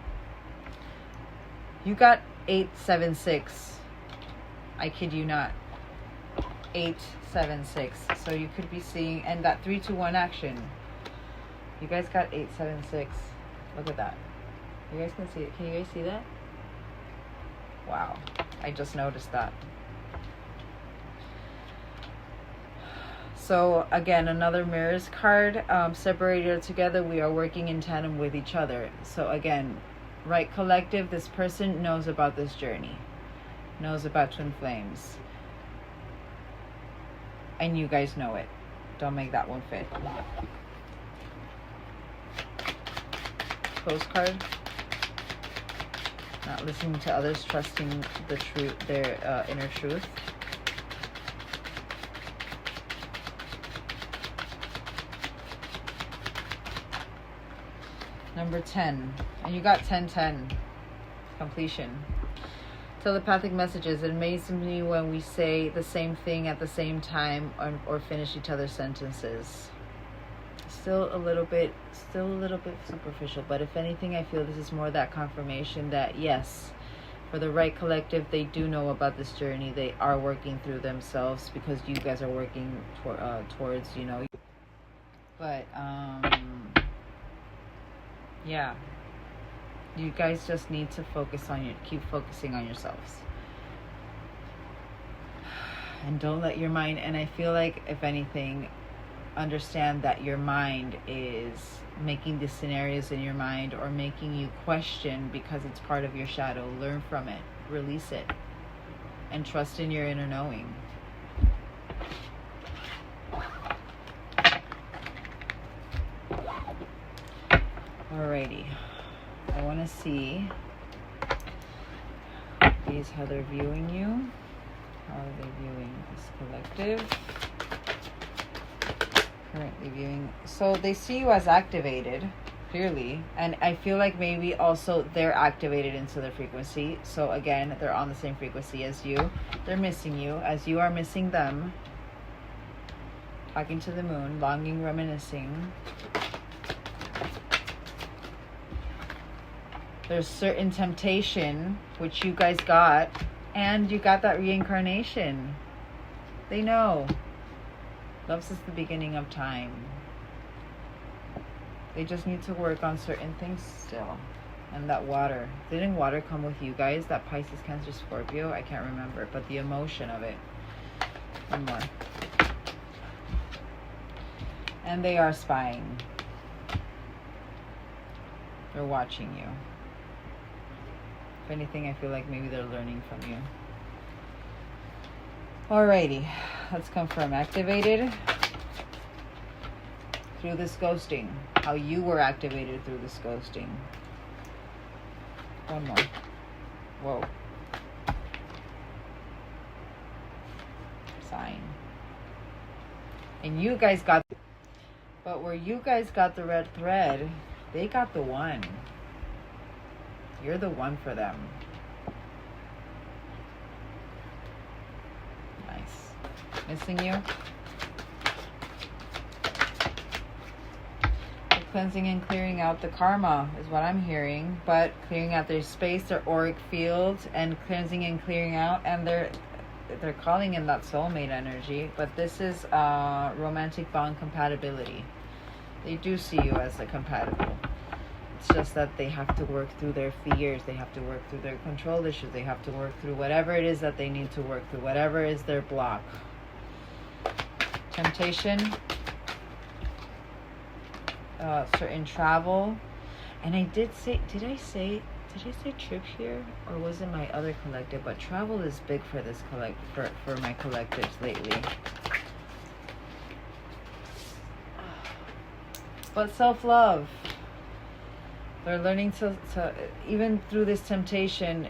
you got 876. I kid you not. 876. So you could be seeing, and that 3-2-1 action. You guys got 876. Look at that. You guys can see it. Can you guys see that? Wow. I just noticed that. So again, another mirrors card. Separated or together, we are working in tandem with each other. So again, right collective, this person knows about this journey, knows about twin flames, and you guys know it. Don't make that one fit. Postcard. Not listening to others, trusting the truth, their inner truth. Number 10, and you got 10-10, completion. Telepathic messages. It amazes me when we say the same thing at the same time, or finish each other's sentences. Still a little bit superficial, but if anything, I feel this is more that confirmation that yes, for the right collective, they do know about this journey. They are working through themselves, because you guys are working towards, you know. But yeah, you guys just need to keep focusing on yourselves, and don't let your mind, and I feel like if anything, understand that your mind is making these scenarios in your mind, or making you question, because it's part of your shadow. Learn from it, release it, and trust in your inner knowing. Alrighty, I want to see these, how they're viewing you. How are they viewing this collective? Currently viewing. So they see you as activated, clearly. And I feel like maybe also they're activated into the frequency. So again, they're on the same frequency as you. They're missing you as you are missing them. Talking to the moon, longing, reminiscing. There's certain temptation, which you guys got, and you got that reincarnation. They know. Love since the beginning of time. They just need to work on certain things still. And that water. Didn't water come with you guys? That Pisces, Cancer, Scorpio? I can't remember. But the emotion of it. One more. And they are spying. They're watching you. If anything, I feel like maybe they're learning from you. Alrighty. Let's confirm. Activated through this ghosting. How you were activated through this ghosting. One more. Whoa. Sign. And you guys got... But where you guys got the red thread, they got the one. You're the one for them. Nice. Missing you? They're cleansing and clearing out the karma is what I'm hearing. But clearing out their space, their auric field, and cleansing and clearing out. And they're calling in that soulmate energy. But this is romantic bond compatibility. They do see you as a compatible. It's just that they have to work through their fears. They have to work through their control issues. They have to work through whatever it is that they need to work through. Whatever is their block. Temptation. Certain travel. And I did say trip here? Or was it my other collective? But travel is big for this for my collectives lately. But self-love. They're learning to even through this temptation,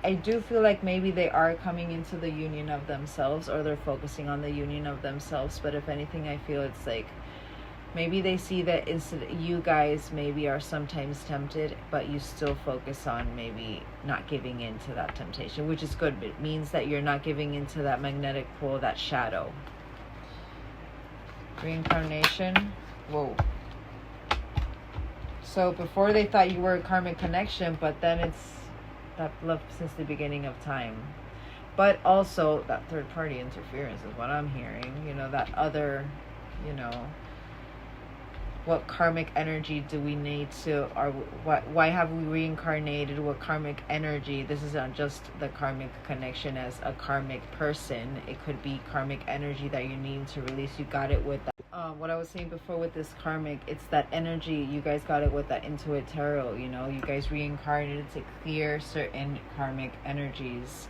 I do feel like maybe they are coming into the union of themselves, or they're focusing on the union of themselves. But if anything, I feel it's like maybe they see that you guys maybe are sometimes tempted, but you still focus on maybe not giving in to that temptation, which is good. It means that you're not giving into that magnetic pull, that shadow. Reincarnation. Whoa. So before they thought you were a karmic connection, but then it's that love since the beginning of time. But also that third party interference is what I'm hearing. You know, that other, you know, what karmic energy do we need to, or why have we reincarnated? What karmic energy? This is not just the karmic connection as a karmic person. It could be karmic energy that you need to release. You got it with that. What I was saying before with this karmic, it's that energy. You guys got it with that Intuit Tarot. You know, you guys reincarnated to clear certain karmic energies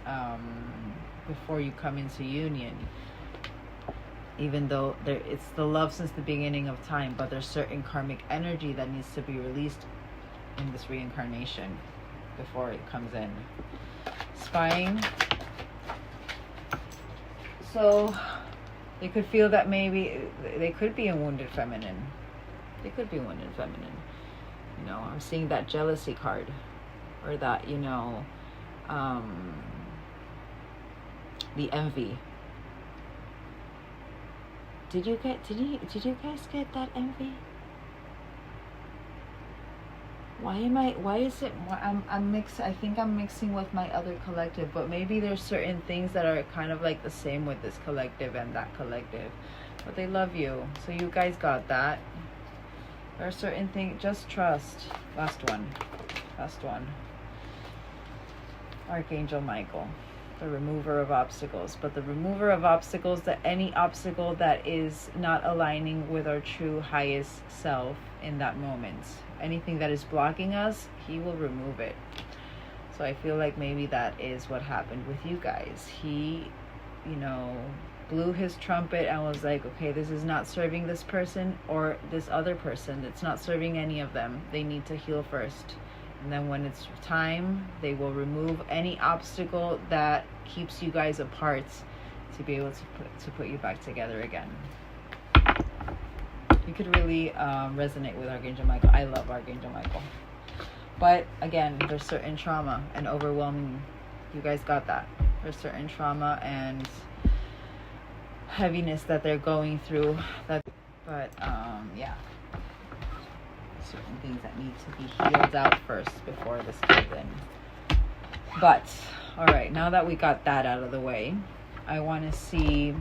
before you come into union. Even though it's the love since the beginning of time, but there's certain karmic energy that needs to be released in this reincarnation before it comes in. Spying. So they could feel that maybe they could be a wounded feminine. They could be wounded feminine. You know, I'm seeing that jealousy card, or that, you know, the envy. Did you guys get that envy? I think I'm mixing with my other collective, but maybe there's certain things that are kind of like the same with this collective and that collective. But they love you. So you guys got that. There are certain things, just trust. Last one. Archangel Michael. The remover of obstacles. But the remover of obstacles, that any obstacle that is not aligning with our true highest self in that moment, anything that is blocking us, he will remove it. So I feel like maybe that is what happened with you guys. He, you know, blew his trumpet and was like, okay, this is not serving this person or this other person. It's not serving any of them. They need to heal first. And then when it's time, they will remove any obstacle that keeps you guys apart to be able to put you back together again. You could really resonate with Archangel Michael. I love Archangel Michael. But again, there's certain trauma and overwhelming. You guys got that. There's certain trauma and heaviness that they're going through. But yeah, certain things that need to be healed out first before this goes in. But all right, now that we got that out of the way, I want to see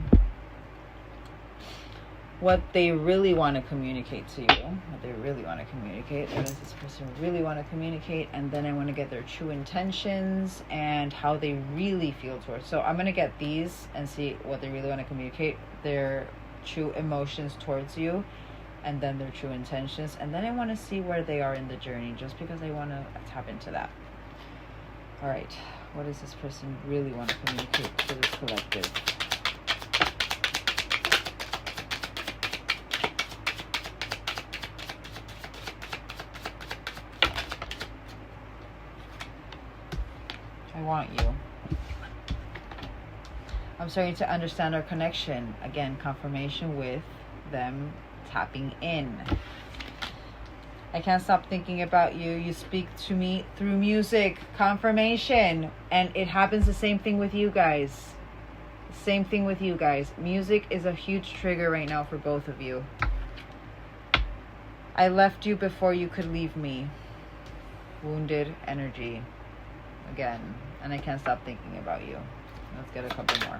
what they really want to communicate to you. What they really want to communicate. What does this person really want to communicate? And then I want to get their true intentions and how they really feel towards. So I'm going to get these and see what they really want to communicate. Their true emotions towards you. And then their true intentions. And then I want to see where they are in the journey. Just because I want to tap into that. Alright. What does this person really want to communicate to this collective? I want you. I'm starting to understand our connection. Again, confirmation with them tapping in. I can't stop thinking about you. You speak to me through music. Confirmation. And it happens the same thing with you guys. Same thing with you guys. Music is a huge trigger right now for both of you. I left you before you could leave me. Wounded energy. Again, and I can't stop thinking about you. Let's get a couple more.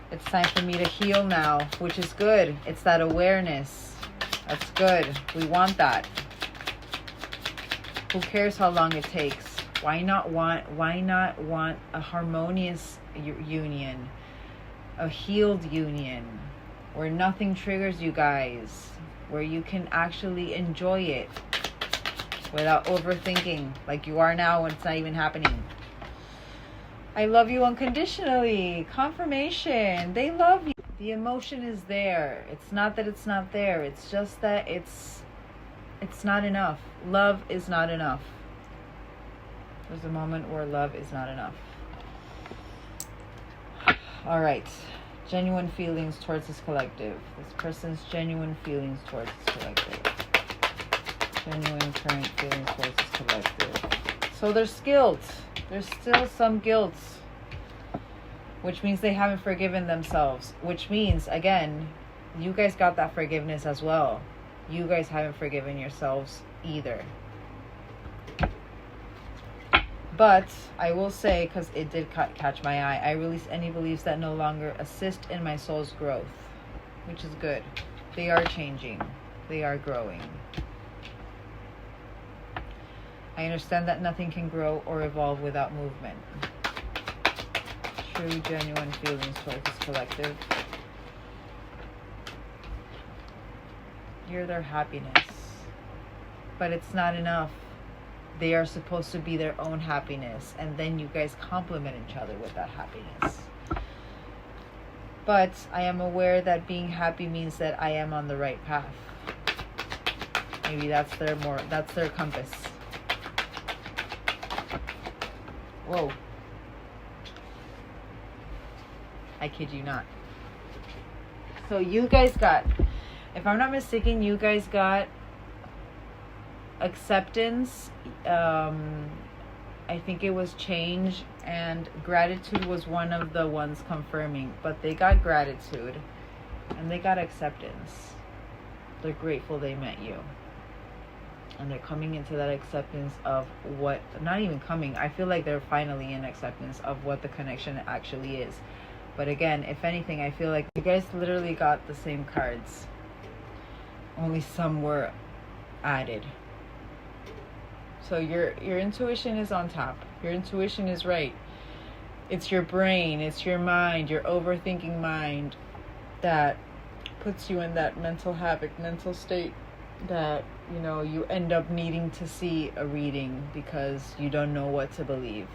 It's time for me to heal now, which is good. It's that awareness. That's good. We want that. Who cares how long it takes? Why not want a harmonious union, a healed union, where nothing triggers you guys, where you can actually enjoy it without overthinking like you are now when it's not even happening. I love you unconditionally. Confirmation. They love you. The emotion is there. It's not that it's not there. It's just that it's not enough. Love is not enough. There's a moment where love is not enough. All right. Genuine feelings towards this collective. This person's genuine feelings towards this collective. Genuine current feelings towards this collective. So there's guilt. There's still some guilt, which means they haven't forgiven themselves, which means, again, you guys got that forgiveness as well. You guys haven't forgiven yourselves either. But I will say, because it did catch my eye, I release any beliefs that no longer assist in my soul's growth, which is good. They are changing. They are growing. I understand that nothing can grow or evolve without movement. True, genuine feelings towards this collective. You're their happiness. But it's not enough. They are supposed to be their own happiness. And then you guys complement each other with that happiness. But I am aware that being happy means that I am on the right path. Maybe that's their compass. Whoa. I kid you not. So you guys got, if I'm not mistaken, you guys got acceptance. I think it was change, and gratitude was one of the ones confirming. But they got gratitude and they got acceptance. They're grateful they met you. And they're coming into that acceptance of what, not even coming, I feel like they're finally in acceptance of what the connection actually is. But again, if anything, I feel like you guys literally got the same cards. Only some were added. So your intuition is on top. Your intuition is right. It's your brain, it's your mind, your overthinking mind that puts you in that mental havoc, mental state that, you know, you end up needing to see a reading because you don't know what to believe.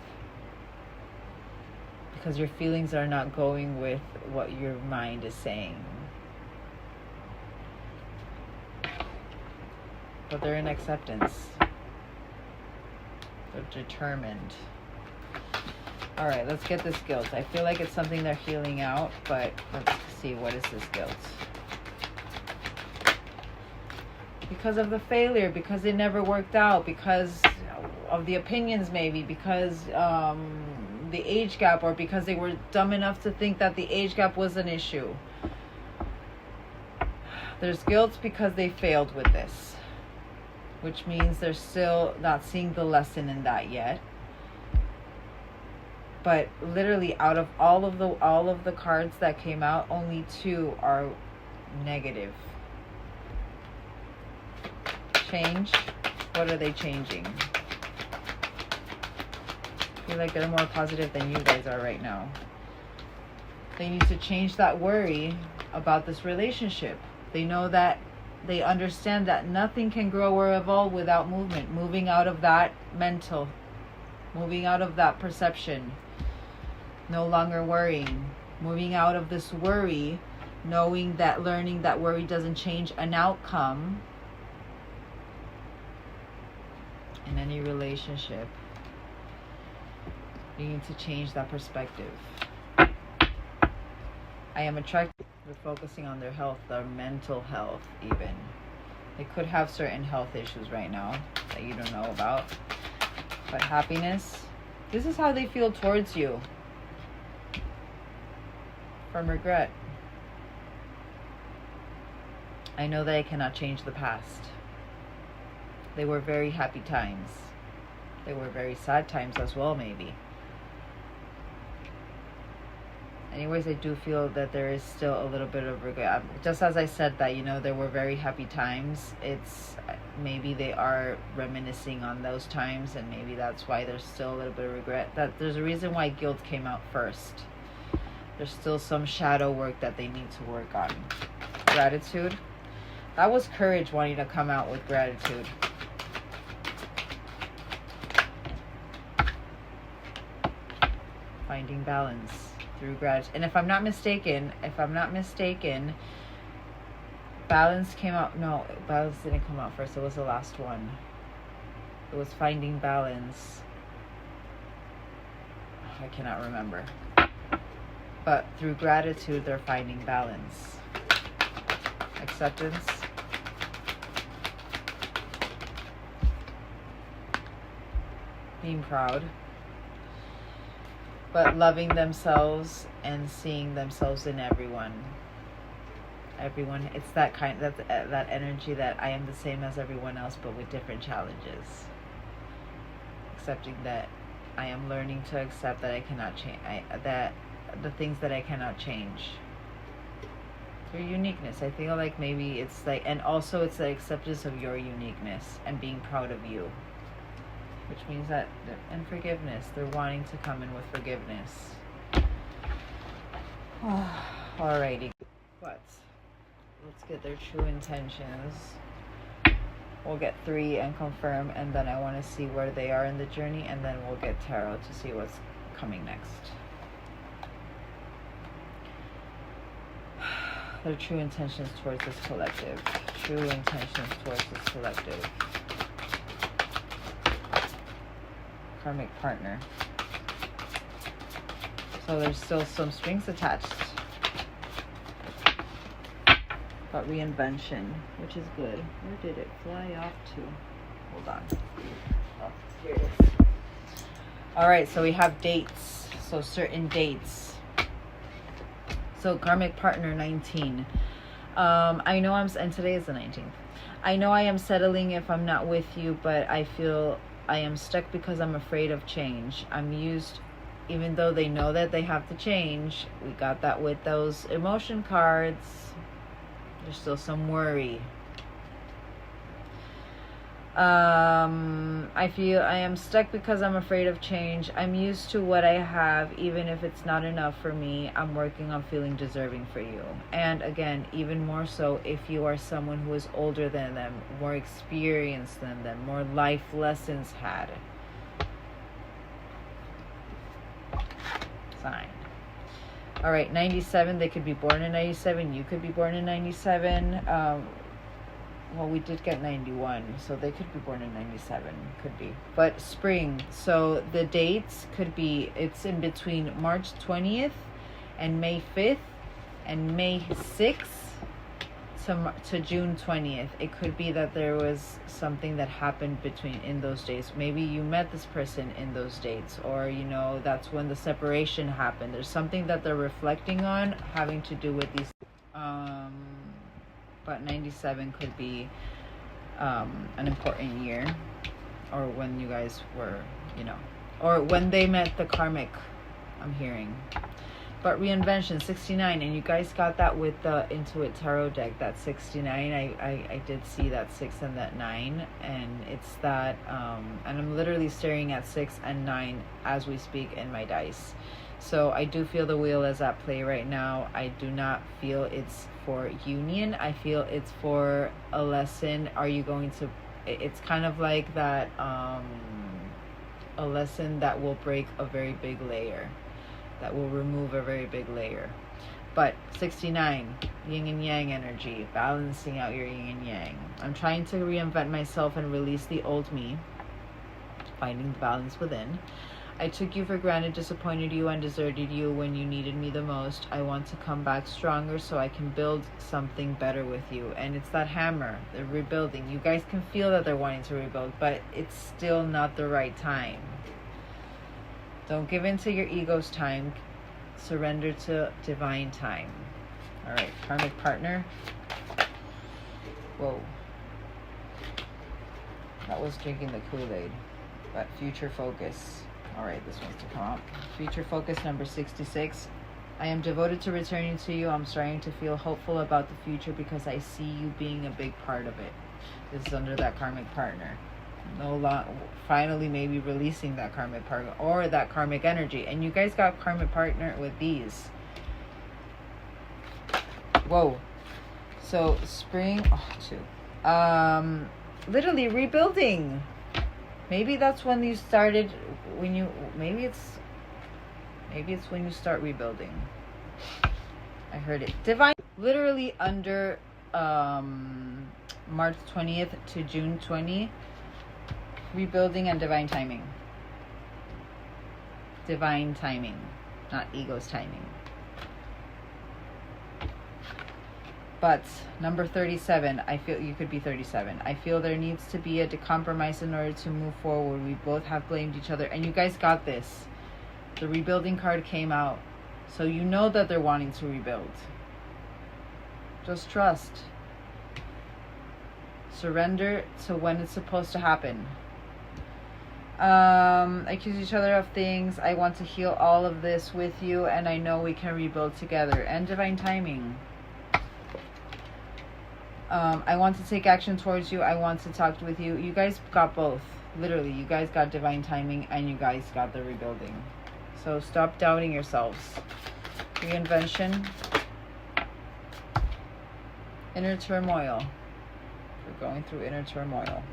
Because your feelings are not going with what your mind is saying. But they're in acceptance. They're determined. Alright, let's get this guilt. I feel like it's something they're healing out, but let's see, what is this guilt? Because of the failure, because it never worked out, because of the opinions maybe, because the age gap, or because they were dumb enough to think that the age gap was an issue. There's guilt because they failed with this, which means they're still not seeing the lesson in that yet. But literally, out of all of the cards that came out, only 2 are negative. Change. What are they changing? I feel like they're more positive than you guys are right now. They need to change that worry about this relationship. They know that, they understand that nothing can grow or evolve without movement. Moving out of that mental, moving out of that perception, no longer worrying, moving out of this worry, knowing that, learning that worry doesn't change an outcome in any relationship. You need to change that perspective. I am attracted. They're focusing on their health, their mental health even. They could have certain health issues right now that you don't know about. But happiness, this is how they feel towards you. From regret. I know that I cannot change the past. They were very happy times. They were very sad times as well, maybe. Anyways, I do feel that there is still a little bit of regret. Just as I said that, there were very happy times. It's maybe they are reminiscing on those times, and maybe that's why there's still a little bit of regret. That there's a reason why guilt came out first. There's still some shadow work that they need to work on. Gratitude. That was courage wanting to come out with gratitude. Finding balance through gratitude. And if I'm not mistaken, balance came out. No, balance didn't come out first. It was the last one. It was finding balance. I cannot remember. But through gratitude, they're finding balance. Acceptance. Being proud. But loving themselves and seeing themselves in everyone. It's that that energy that I am the same as everyone else, but with different challenges. Accepting that I am learning to accept that I cannot change. That the things that I cannot change. Your uniqueness. I feel like maybe it's like, and also it's the acceptance of your uniqueness and being proud of you. Which means that, and forgiveness. They're wanting to come in with forgiveness. Alrighty. But let's get their true intentions. We'll get 3 and confirm, and then I want to see where they are in the journey, and then we'll get tarot to see what's coming next. Their true intentions towards this collective. True intentions towards this collective. Karmic partner. So there's still some strings attached. But reinvention, which is good. Where did it fly off to? Hold on. Oh, here it is. Alright, so we have dates. So certain dates. So karmic partner 19. I know and today is the 19th. I know I am settling if I'm not with you, but I feel I am stuck because I'm afraid of change. I'm used, even though they know that they have to change. We got that with those emotion cards. There's still some worry. I feel I am stuck because I'm afraid of change. I'm used to what I have, even if it's not enough for me. I'm working on feeling deserving for you. And again, even more so if you are someone who is older than them, more experienced than them, more life lessons had. Sign. All right, 97. They could be born in 97. You could be born in 97. Well, we did get 91, so they could be born in 97. Could be. But spring. So the dates could be, it's in between March 20th and May 5th. And May 6th to June 20th, it could be that there was something that happened in those days. Maybe you met this person in those dates, or that's when the separation happened. There's something that they're reflecting on having to do with these. But 97 could be an important year, or when you guys were, or when they met the karmic, I'm hearing. But reinvention, 69, and you guys got that with the Intuit Tarot deck, that 69. I did see that 6 and that 9, and it's that, and I'm literally staring at 6 and 9 as we speak in my dice. So I do feel the wheel is at play right now. I do not feel it's for union. I feel it's for a lesson. Are you going to, it's kind of like that, a lesson that will break a very big layer, that will remove a very big layer. But 69, yin and yang energy, balancing out your yin and yang. I'm trying to reinvent myself and release the old me, finding the balance within. I took you for granted, disappointed you, and deserted you when you needed me the most. I want to come back stronger so I can build something better with you. And it's that hammer, the rebuilding. You guys can feel that they're wanting to rebuild, but it's still not the right time. Don't give in to your ego's time. Surrender to divine time. All right, karmic partner. Whoa. That was drinking the Kool-Aid. But future focus. All right, this one's to come up. Future focus number 66. I am devoted to returning to you. I'm starting to feel hopeful about the future because I see you being a big part of it. This is under that karmic partner. Finally maybe releasing that karmic partner or that karmic energy. And you guys got karmic partner with these. Whoa. So spring, 2. Literally rebuilding. Maybe that's when you started, maybe it's when you start rebuilding. I heard it. Divine, literally under March 20th to June 20th. Rebuilding and divine timing. Divine timing, not ego's timing. But number 37, I feel you could be 37. I feel there needs to be a compromise in order to move forward. We both have blamed each other, and you guys got this. The rebuilding card came out, so you know that they're wanting to rebuild. Just trust. Surrender to when it's supposed to happen. Accuse each other of things. I want to heal all of this with you, and I know we can rebuild together. And divine timing. I want to take action towards you. I want to talk with you. You guys got both. Literally, you guys got divine timing and you guys got the rebuilding. So stop doubting yourselves. Reinvention. Inner turmoil. We're going through inner turmoil.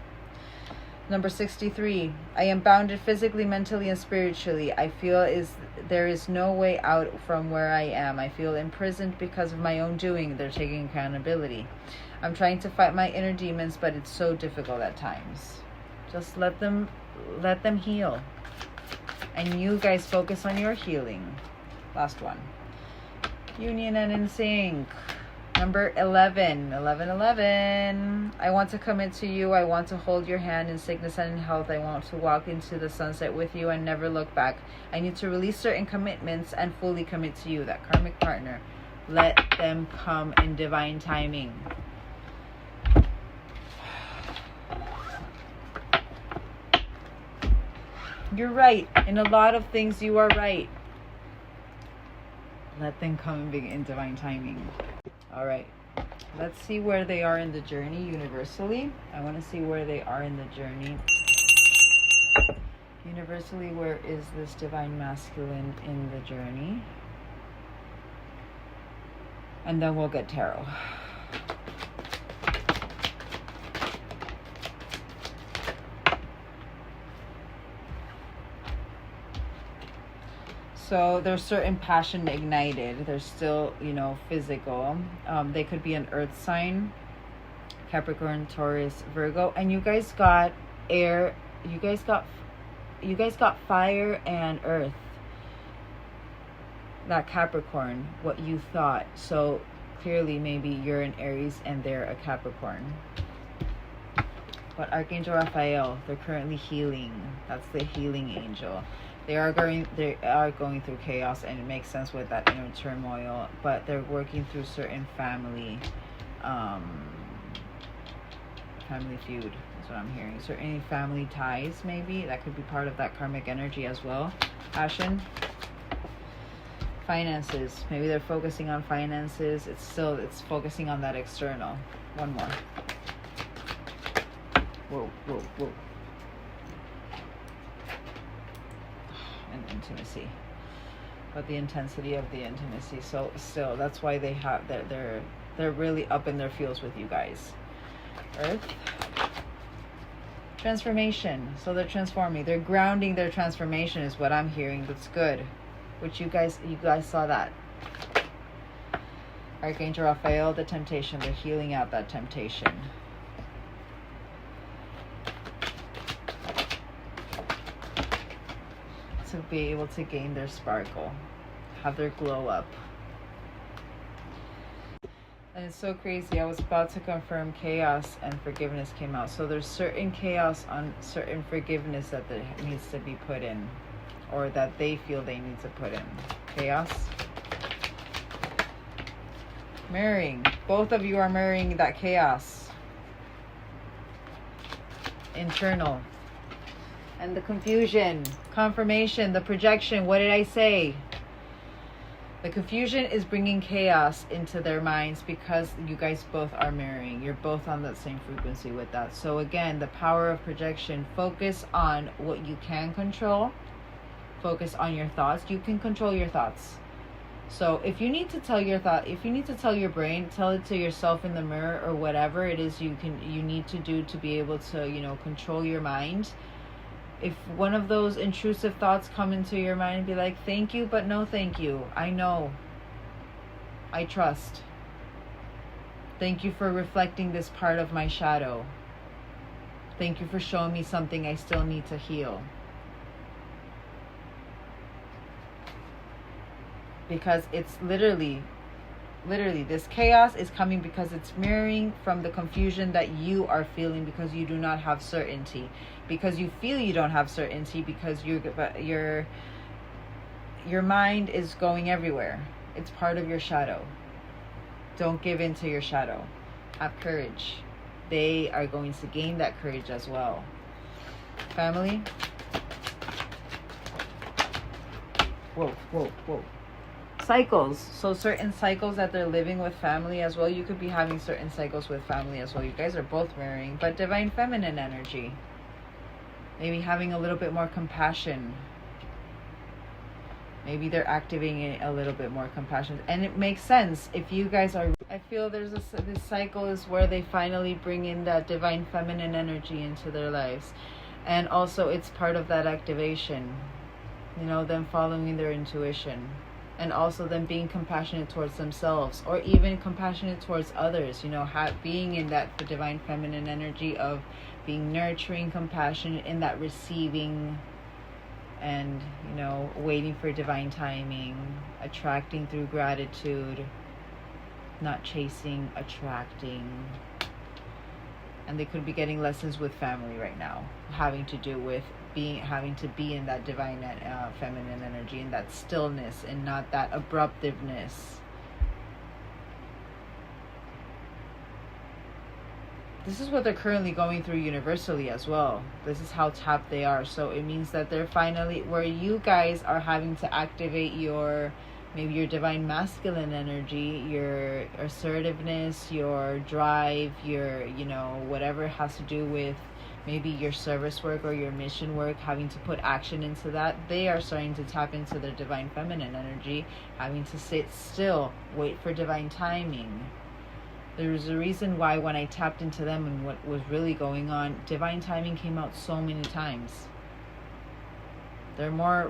Number 63. I am bounded physically, mentally, and spiritually. I feel there is no way out from where I am. I feel imprisoned because of my own doing. They're taking accountability. I'm trying to fight my inner demons, but it's so difficult at times. Just let them heal. And you guys focus on your healing. Last one. Union and in sync. Number 11. 11. I want to commit to you. I want to hold your hand in sickness and in health. I want to walk into the sunset with you and never look back. I need to release certain commitments and fully commit to you. That karmic partner. Let them come in divine timing. You're right. In a lot of things, you are right. Let them come in divine timing. All right. Let's see where they are in the journey universally. I want to see where they are in the journey. Universally, where is this divine masculine in the journey? And then we'll get tarot. So there's certain passion ignited. There's still, physical. They could be an earth sign, Capricorn, Taurus, Virgo, and you guys got air. You guys got fire and earth. that Capricorn, what you thought. So clearly maybe you're an Aries and they're a Capricorn. But Archangel Raphael, they're currently healing. That's the healing angel. They are going through chaos, and it makes sense with that inner turmoil, but they're working through certain family feud is what I'm hearing. Certain family ties, maybe that could be part of that karmic energy as well. Passion. Finances, maybe they're focusing on finances. It's focusing on that external. One more. Whoa. And intimacy, but the intensity of the intimacy. So still, that's why they have they're really up in their feels with you guys. Earth. Transformation. So they're transforming. They're grounding their transformation is what I'm hearing. That's good. Which you guys saw that. Archangel Raphael, the temptation. They're healing out that temptation. To be able to gain their sparkle, have their glow up. And it's so crazy. I was about to confirm chaos and forgiveness came out. So there's certain chaos on certain forgiveness that needs to be put in, or that they feel they need to put in. Chaos. Marrying. Both of you are marrying that chaos. Internal. And the confusion. Confirmation. The projection. What did I say? The confusion is bringing chaos into their minds because you guys both are marrying. You're both on that same frequency with that. So again, the power of projection. Focus on what you can control. Focus on your thoughts. You can control your thoughts. So if you need to tell your thought, if you need to tell your brain, tell it to yourself in the mirror or whatever it is you need to do to be able to, control your mind. If one of those intrusive thoughts come into your mind, be like, thank you, but no thank you. I know. I trust. Thank you for reflecting this part of my shadow. Thank you for showing me something I still need to heal. Because it's literally, this chaos is coming because it's mirroring from the confusion that you are feeling because you do not have certainty. Because you feel you don't have certainty because your mind is going everywhere. It's part of your shadow. Don't give in to your shadow. Have courage. They are going to gain that courage as well. Family. Whoa. Cycles. So certain cycles that they're living with family as well. You could be having certain cycles with family as well. You guys are both marrying. But divine feminine energy. Maybe having a little bit more compassion. Maybe they're activating it a little bit more compassion. And it makes sense if you guys are... I feel there's this cycle is where they finally bring in that divine feminine energy into their lives. And also it's part of that activation. Them following their intuition. And also them being compassionate towards themselves. Or even compassionate towards others. Being in that divine feminine energy of being nurturing, compassionate, in that receiving, and waiting for divine timing, attracting through gratitude, not chasing, attracting. And they could be getting lessons with family right now, having to do with having to be in that divine feminine energy, in that stillness and not that abruptiveness. This is what they're currently going through universally as well. This is how tapped they are. So it means that they're finally, where you guys are having to activate maybe your divine masculine energy, your assertiveness, your drive, your, whatever has to do with maybe your service work or your mission work, having to put action into that. They are starting to tap into their divine feminine energy, having to sit still, wait for divine timing. There's a reason why when I tapped into them and what was really going on, divine timing came out so many times. They're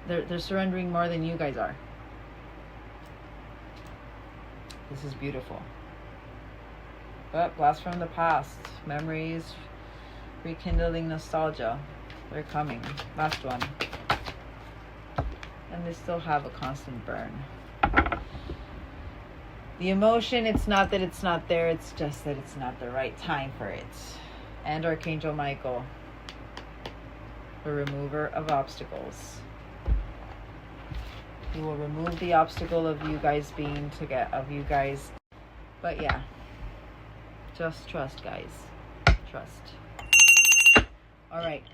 they're surrendering more than you guys are. This is beautiful. But blast from the past, memories, rekindling nostalgia. They're coming. Last one. and they still have a constant burn. The emotion, it's not that it's not there, it's just that it's not the right time for it. And Archangel Michael, the remover of obstacles. He will remove the obstacle of you guys being together, of you guys. But yeah, just trust, guys. Trust. All right,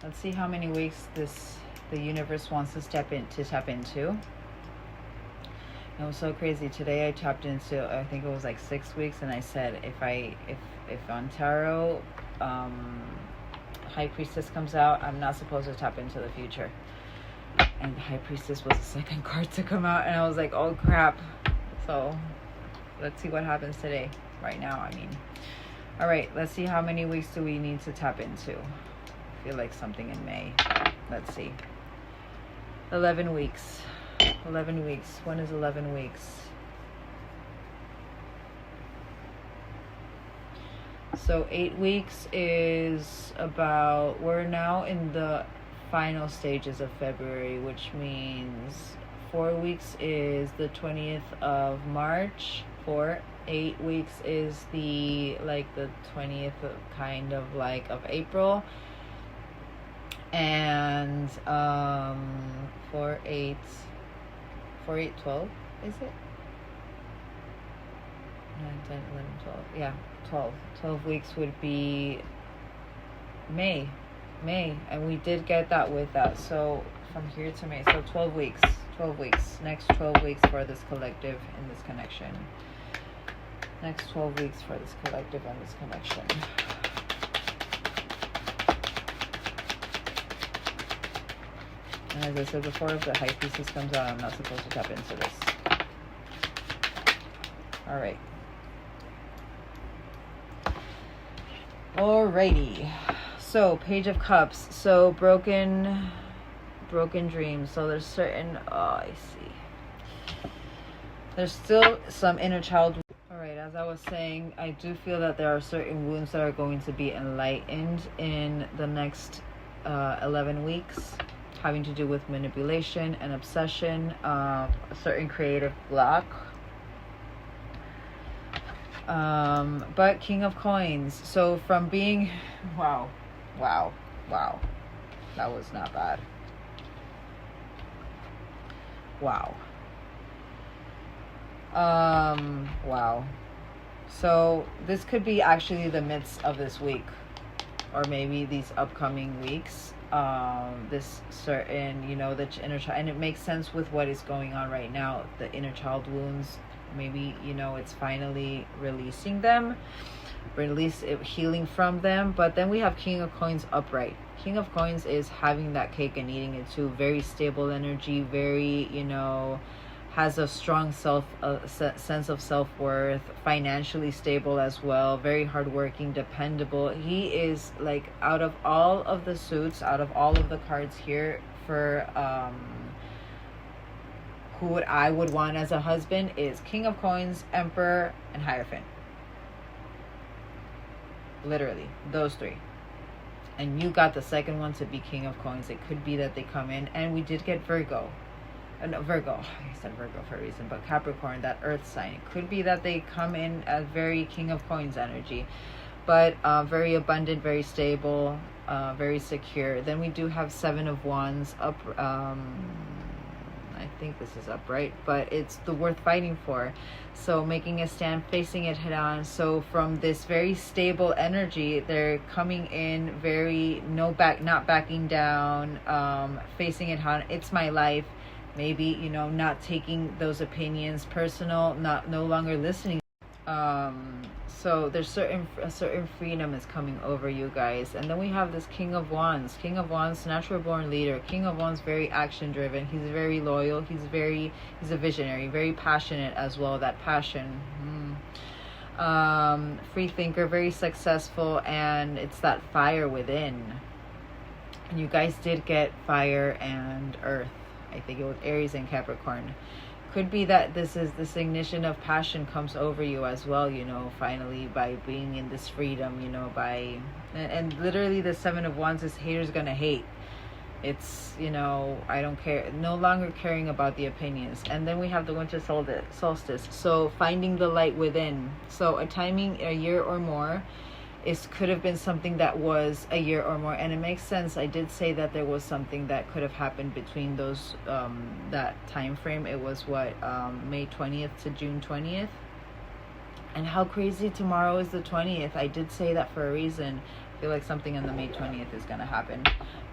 let's see how many weeks the universe wants to tap into. It was so crazy. Today I tapped into, I think it was like 6 weeks, and I said if on tarot High Priestess comes out, I'm not supposed to tap into the future. And the High Priestess was the second card to come out, and I was like, oh crap. So let's see what happens today, right now, I mean. All right, let's see how many weeks do we need to tap into. I feel like something in May. Let's see. 11 weeks. 11 weeks. When is 11 weeks? So 8 weeks is about, we're now in the final stages of February, which means 4 weeks is the 20th of March. 8 weeks is the 20th kind of like of April. And 4, 8, 12, is it? 9, 10, 11, 12. Yeah, 12. 12 weeks would be May. And we did get that with that. So from here to May. So 12 weeks. 12 weeks. Next 12 weeks for this collective in this connection. Next 12 weeks for this collective and this connection. And as I said before, if the High Priestess comes out, I'm not supposed to tap into this. Alright. Alrighty. So, Page of Cups. So, broken dreams. So, there's certain... Oh, I see. There's still some inner child... Alright, as I was saying, I do feel that there are certain wounds that are going to be enlightened in the next 11 weeks. Having to do with manipulation and obsession, a certain creative block. But King of Coins. So from being, wow, that was not bad. Wow. Wow. So this could be actually the midst of this week, or maybe these upcoming weeks. This certain, the inner child, and it makes sense with what is going on right now. The inner child wounds, maybe it's finally releasing them, healing from them. But then we have King of Coins upright. King of Coins is having that cake and eating it too. Very stable energy, very has a strong sense of self-worth, financially stable as well, very hardworking, dependable. He is like, out of all of the suits, out of all of the cards here, for who I would want as a husband is King of Coins, Emperor, and Hierophant. Literally, those three. And you got the second one to be King of Coins. It could be that they come in, and we did get Virgo. No, Virgo. I said Virgo for a reason, but Capricorn, that earth sign. It could be that they come in as very King of Coins energy, but very abundant, very stable, very secure. Then we do have Seven of Wands up. I think this is upright, but it's the worth fighting for. So making a stand, facing it head on. So from this very stable energy, they're coming in very not backing down, facing it head on. It's my life. Maybe, not taking those opinions personal, no longer listening. So there's a certain freedom is coming over you guys. And then we have this King of Wands. King of Wands, natural born leader. King of Wands, very action driven. He's very loyal. He's a visionary, very passionate as well. That passion. Free thinker, very successful, and it's that fire within. And you guys did get fire and earth. I think it was Aries and Capricorn. Could be that this ignition of passion comes over you as well, finally, by being in this freedom, and literally the Seven of Wands is haters gonna hate. It's, you know, I don't care, no longer caring about the opinions. And then we have the winter solstice. So finding the light within. So a timing a year or more could have been something that was a year or more, and it makes sense. I did say that there was something that could have happened between those that time frame. It was what, May 20th to June 20th. And how crazy, tomorrow is the 20th. I did say that for a reason. I feel like something on the May 20th is going to happen.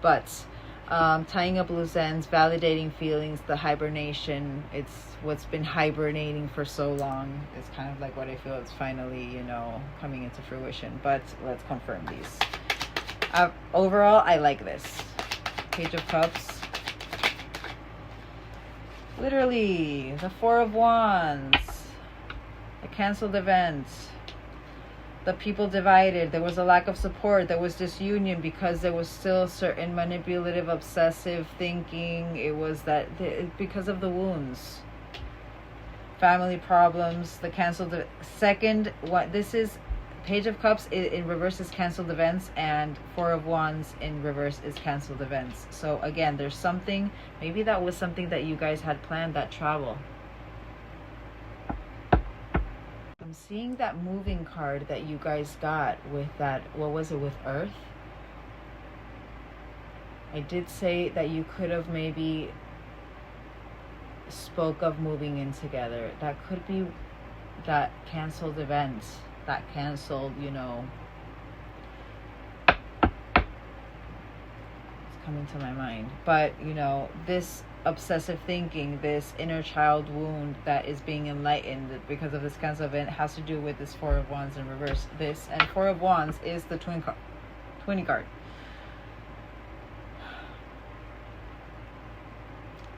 But tying up loose ends, validating feelings, the hibernation, it's what's been hibernating for so long. It's kind of like what I feel it's finally, you know, coming into fruition. But let's confirm these. Overall, I like this. Page of Cups. Literally, the Four of Wands. The canceled events. The people divided. There was a lack of support. There was disunion because there was still certain manipulative, obsessive thinking. It was that because of the wounds. Family problems. The canceled second. What this is, Page of Cups in reverse is canceled events, and Four of Wands in reverse is canceled events. So again, there's something. Maybe that was something that you guys had planned, that travel. I'm seeing that moving card that you guys got with that, what was it, with Earth? I did say that you could have maybe spoke of moving in together. That could be that canceled event, that canceled, you know, it's coming to my mind. But, you know, this obsessive thinking, this inner child wound that is being enlightened because of this cancer event has to do with this Four of Wands in reverse. This and Four of Wands is the twinning card.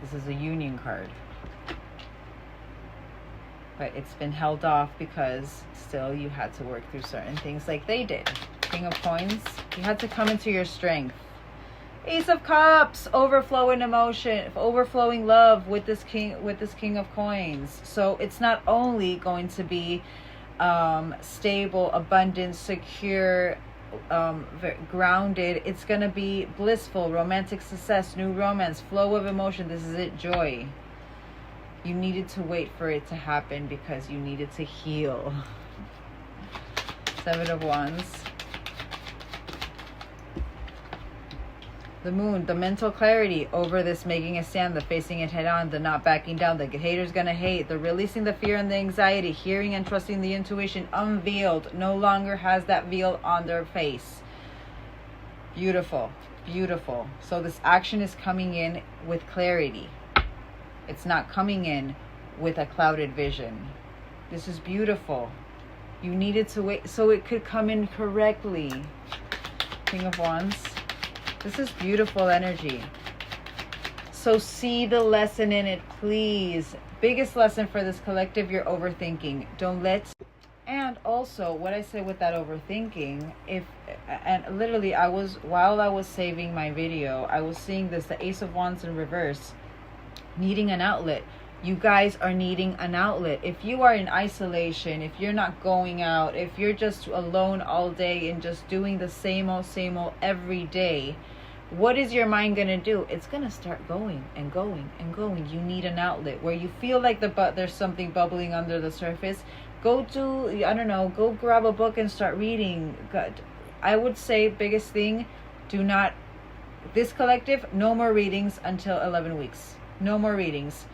This is a union card, but it's been held off because still you had to work through certain things like they did. King of Coins, you had to come into your strength. Ace of Cups, overflowing emotion, overflowing love with this King of Coins. So it's not only going to be stable, abundant, secure, grounded. It's going to be blissful, romantic success, new romance, flow of emotion. This is it, joy. You needed to wait for it to happen because you needed to heal. Seven of Wands. The Moon, the mental clarity over this, making a stand, the facing it head on, the not backing down, the haters gonna hate, the releasing the fear and the anxiety, hearing and trusting the intuition, unveiled, no longer has that veil on their face. Beautiful, beautiful. So this action is coming in with clarity. It's not coming in with a clouded vision. This is beautiful. You needed to wait so it could come in correctly. King of Wands. This is beautiful energy. So see the lesson in it, please. Biggest lesson for this collective, you're overthinking. Don't let... And also, what I said with that overthinking, and literally while I was saving my video, I was seeing this, the Ace of Wands in reverse, needing an outlet. You guys are needing an outlet. If you are in isolation, if you're not going out, if you're just alone all day and just doing the same old every day, what is your mind going to do? It's going to start going and going and going. You need an outlet where you feel like there's something bubbling under the surface. Go do, I don't know, go grab a book and start reading. Good. I would say biggest thing, this collective, no more readings until 11 weeks. No more readings.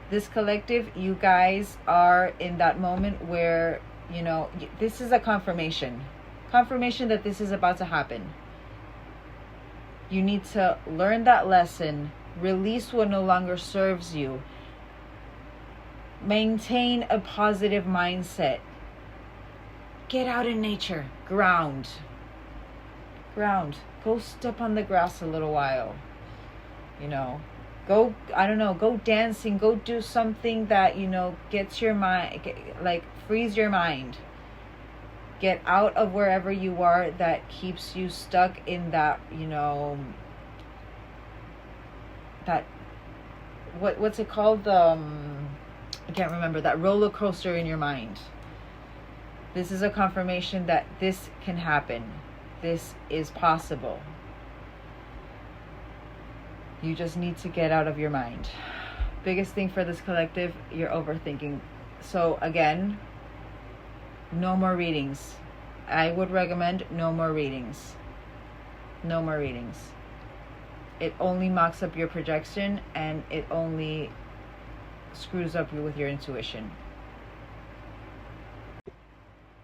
This collective, you guys are in that moment where, you know, this is a confirmation that this is about to happen. You need to learn that lesson, release what no longer serves you, maintain a positive mindset, get out in nature, ground, go step on the grass a little while, you know. Go, I don't know, go dancing, go do something that, you know, gets your mind, like frees your mind. Get out of wherever you are that keeps you stuck in that, you know, that, what's it called? I can't remember, that roller coaster in your mind. This is a confirmation that this can happen. This is possible. You just need to get out of your mind. Biggest thing for this collective, you're overthinking. So again, no more readings. I would recommend no more readings. No more readings. It only mocks up your projection, and it only screws up you with your intuition.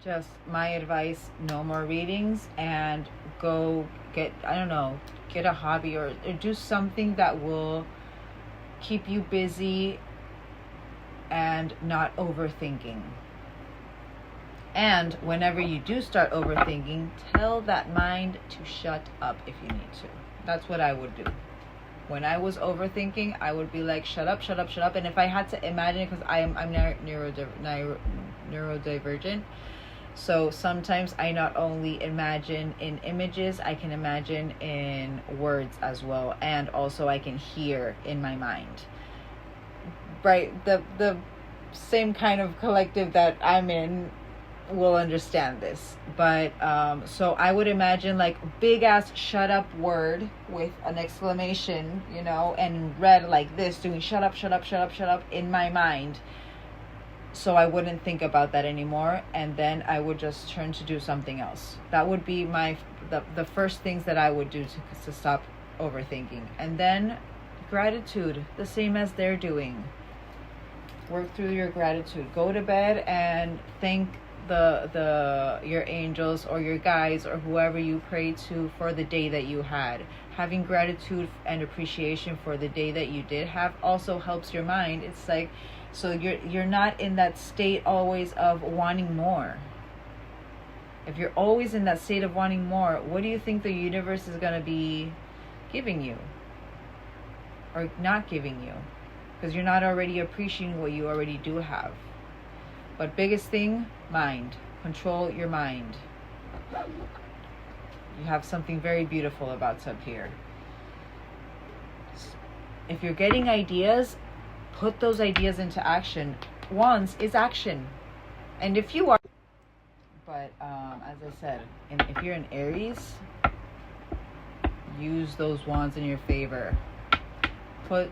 Just my advice, no more readings, and go get, I don't know, get a hobby or do something that will keep you busy and not overthinking. And whenever you do start overthinking, tell that mind to shut up if you need to. That's what I would do. When I was overthinking, I would be like, shut up, shut up, shut up. And if I had to imagine, because I'm neurodivergent, so sometimes I not only imagine in images, I can imagine in words as well. And also I can hear in my mind. Right? The same kind of collective that I'm in will understand this, but so I would imagine like big ass shut up word with an exclamation, and red like this, doing shut up, shut up, shut up, shut up in my mind, so I wouldn't think about that anymore, and then I would just turn to do something else. That would be the first things that I would do to stop overthinking. And then gratitude, the same as they're doing. Work through your gratitude. Go to bed and thank your angels or your guides or whoever you pray to for the day that you had. Having gratitude and appreciation for the day that you did have also helps your mind. It's like, so you're not in that state always of wanting more. If you're always in that state of wanting more, what do you think the universe is going to be giving you or not giving you? Because you're not already appreciating what you already do have. But biggest thing, mind. Control your mind. You have something very beautiful about up here. If you're getting ideas, put those ideas into action. Wands is action. And if you are... But as I said, if you're in Aries, use those wands in your favor. Put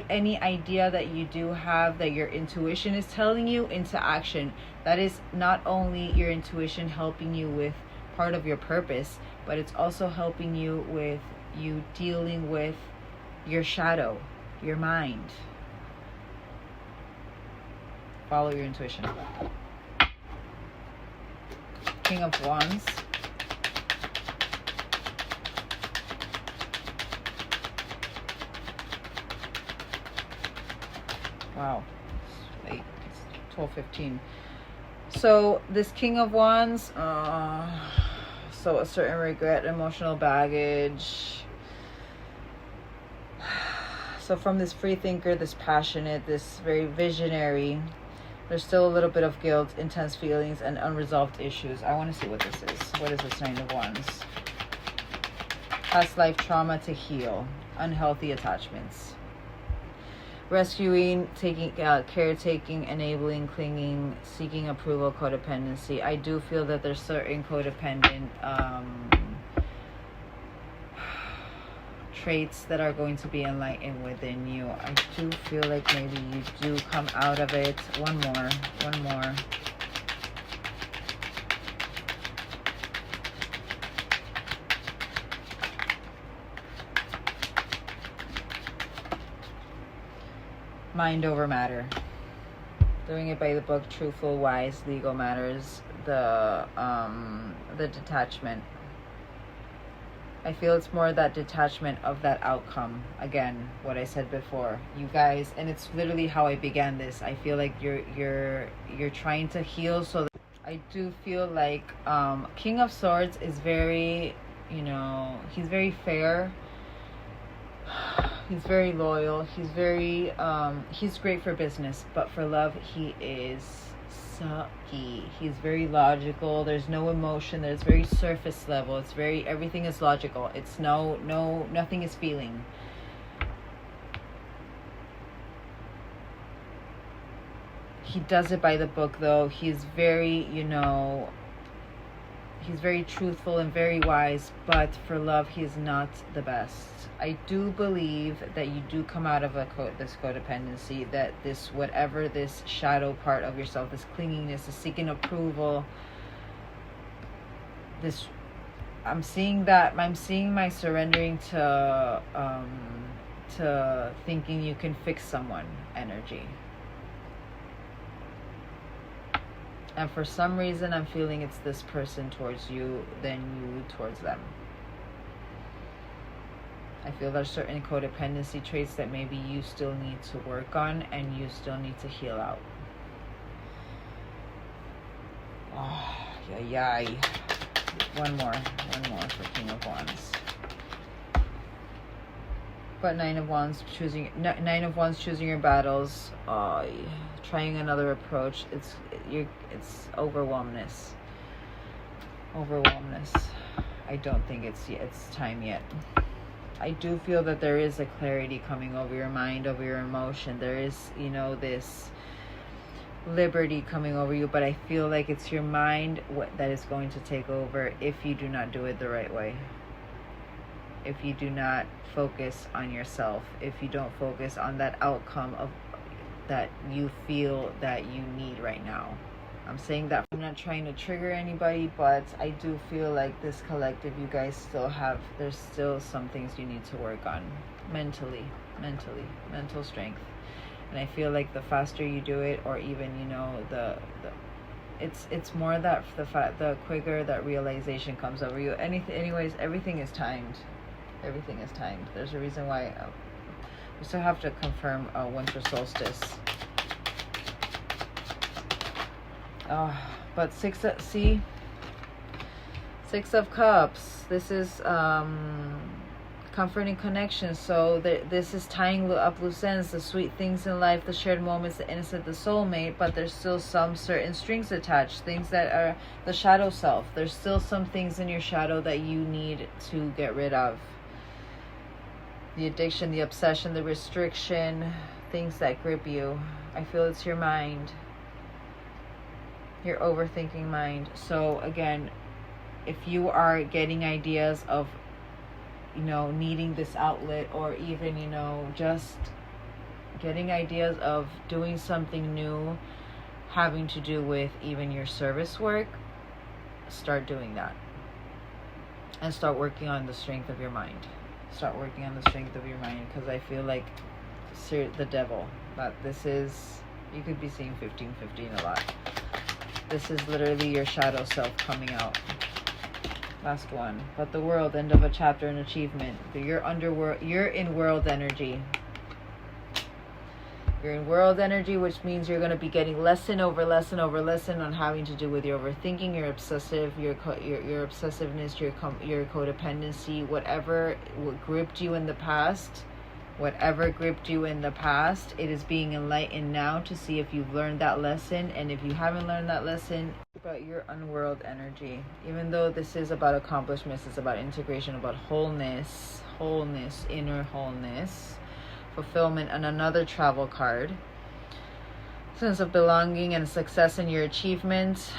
any idea that you do have that your intuition is telling you into action. That is not only your intuition helping you with part of your purpose, but it's also helping you with you dealing with your shadow, your mind. Follow your intuition. King of Wands. Wow, it's late. It's 12:15. So this King of Wands, so a certain regret, emotional baggage. So from this free thinker, this passionate, this very visionary, there's still a little bit of guilt, intense feelings, and unresolved issues. I want to see what this is. What is this Nine of Wands? Past life trauma to heal, unhealthy attachments. Rescuing, taking caretaking, enabling, clinging, seeking approval, codependency. I do feel that there's certain codependent traits that are going to be enlightened within you. I do feel like maybe you do come out of it. One more. Mind over matter. Doing it by the book, truthful, wise, legal matters. The detachment. I feel it's more that detachment of that outcome. Again, what I said before, you guys, and it's literally how I began this. I feel like you're trying to heal. So that I do feel like King of Swords is very, he's very fair. He's very loyal. He's very he's great for business, but for love he is sucky. He's very logical. There's no emotion. There's very surface level. It's very, everything is logical. It's nothing is feeling. He does it by the book though. He's very, he's very truthful and very wise, but for love, he is not the best. I do believe that you do come out of this codependency, that this, whatever this shadow part of yourself, this clinginess, this seeking approval, this, I'm seeing my surrendering to thinking you can fix someone energy. And for some reason, I'm feeling it's this person towards you than you towards them. I feel there's certain codependency traits that maybe you still need to work on and you still need to heal out. Oh, yay. One more for King of Wands. But Nine of Wands choosing your battles. Trying another approach. It's overwhelmness. I don't think it's time yet. I do feel that there is a clarity coming over your mind, over your emotion. There is, this liberty coming over you, but I feel like it's your mind that is going to take over if you do not do it the right way. If you do not focus on yourself, if you don't focus on that outcome of that you feel that you need right now. I'm saying that I'm not trying to trigger anybody, but I do feel like this collective, you guys still have, there's still some things you need to work on mental strength. And I feel like the faster you do it, or even, it's more that the quicker that realization comes over you. Anyways, everything is timed. There's a reason why we still have to confirm winter solstice. But Six of Cups. This is comforting connection. So this is tying up loose ends, the sweet things in life, the shared moments, the innocent, the soulmate. But there's still some certain strings attached, things that are the shadow self. There's still some things in your shadow that you need to get rid of. The addiction, the obsession, the restriction, things that grip you. I feel it's your mind. Your overthinking mind. So again, if you are getting ideas of, needing this outlet, or even, just getting ideas of doing something new, having to do with even your service work, start doing that. And start working on the strength of your mind. Because I feel like the devil, that this is, you could be seeing 1515 a lot. This is literally your shadow self coming out. Last one. But the world, end of a chapter, and achievement. You're in world energy. You're in world energy, which means you're going to be getting lesson over lesson on having to do with your overthinking, your obsessiveness, your codependency, whatever gripped you in the past. It is being enlightened now to see if you've learned that lesson. And if you haven't learned that lesson, about your unworld energy. Even though this is about accomplishments, it's about integration, about wholeness, inner wholeness, fulfillment. And another travel card, sense of belonging and success in your achievement.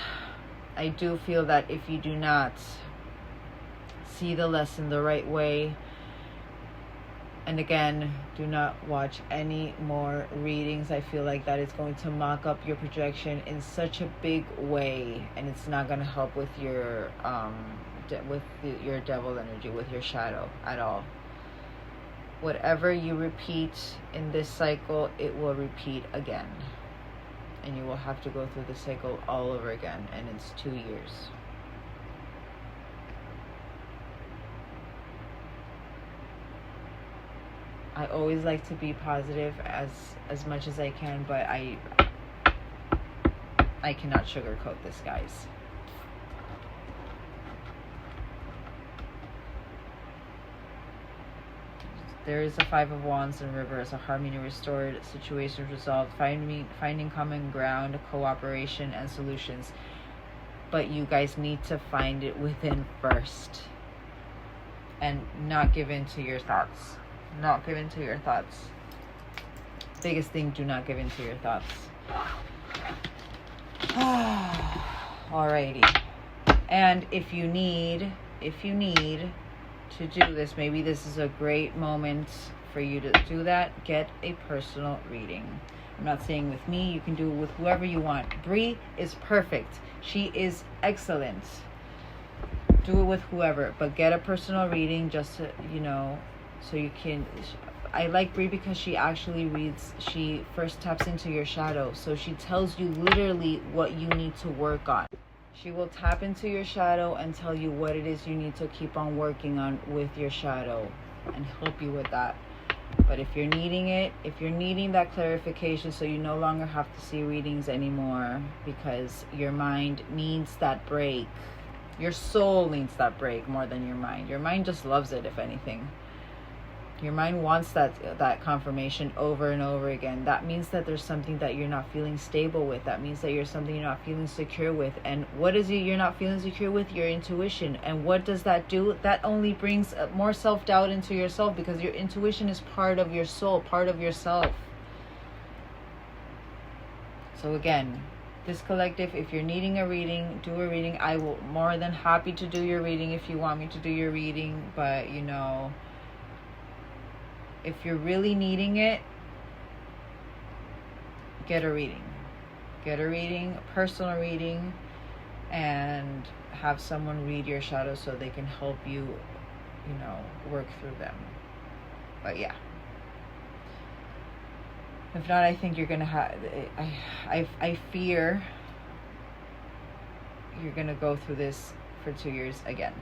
I do feel that if you do not see the lesson the right way, and again, do not watch any more readings. I feel like that is going to mock up your projection in such a big way, and it's not going to help with your your devil energy, with your shadow at all. Whatever you repeat in this cycle, it will repeat again, and you will have to go through the cycle all over again, and it's 2 years. I always like to be positive as much as I can, but I cannot sugarcoat this, guys. There is a Five of Wands in reverse, a harmony restored, situations resolved, finding common ground, cooperation, and solutions. But you guys need to find it within first, and not give in to your thoughts. Biggest thing, do not give in to your thoughts. Alrighty. And if you need to do this, maybe this is a great moment for you to do that. Get a personal reading. I'm not saying with me, you can do it with whoever you want. Bree is perfect. She is excellent. Do it with whoever, but get a personal reading just to, so you can. I like Bree because she actually reads, she first taps into your shadow. So she tells you literally what you need to work on. She will tap into your shadow and tell you what it is you need to keep on working on with your shadow and help you with that. But if you're needing that clarification so you no longer have to see readings anymore because your mind needs that break. Your soul needs that break more than your mind. Your mind just loves it, if anything. Your mind wants that confirmation over and over again. That means that there's something that you're not feeling stable with. That means that you're something you're not feeling secure with. And what is it you're not feeling secure with? Your intuition. And what does that do? That only brings more self-doubt into yourself because your intuition is part of your soul, part of yourself. So again, this collective, if you're needing a reading, do a reading. I will more than happy to do your reading if you want me to do your reading. But, if you're really needing it, get a reading. Get a reading, a personal reading, and have someone read your shadows so they can help you, work through them. But yeah. If not, I think you're going to have, I fear you're going to go through this for 2 years again.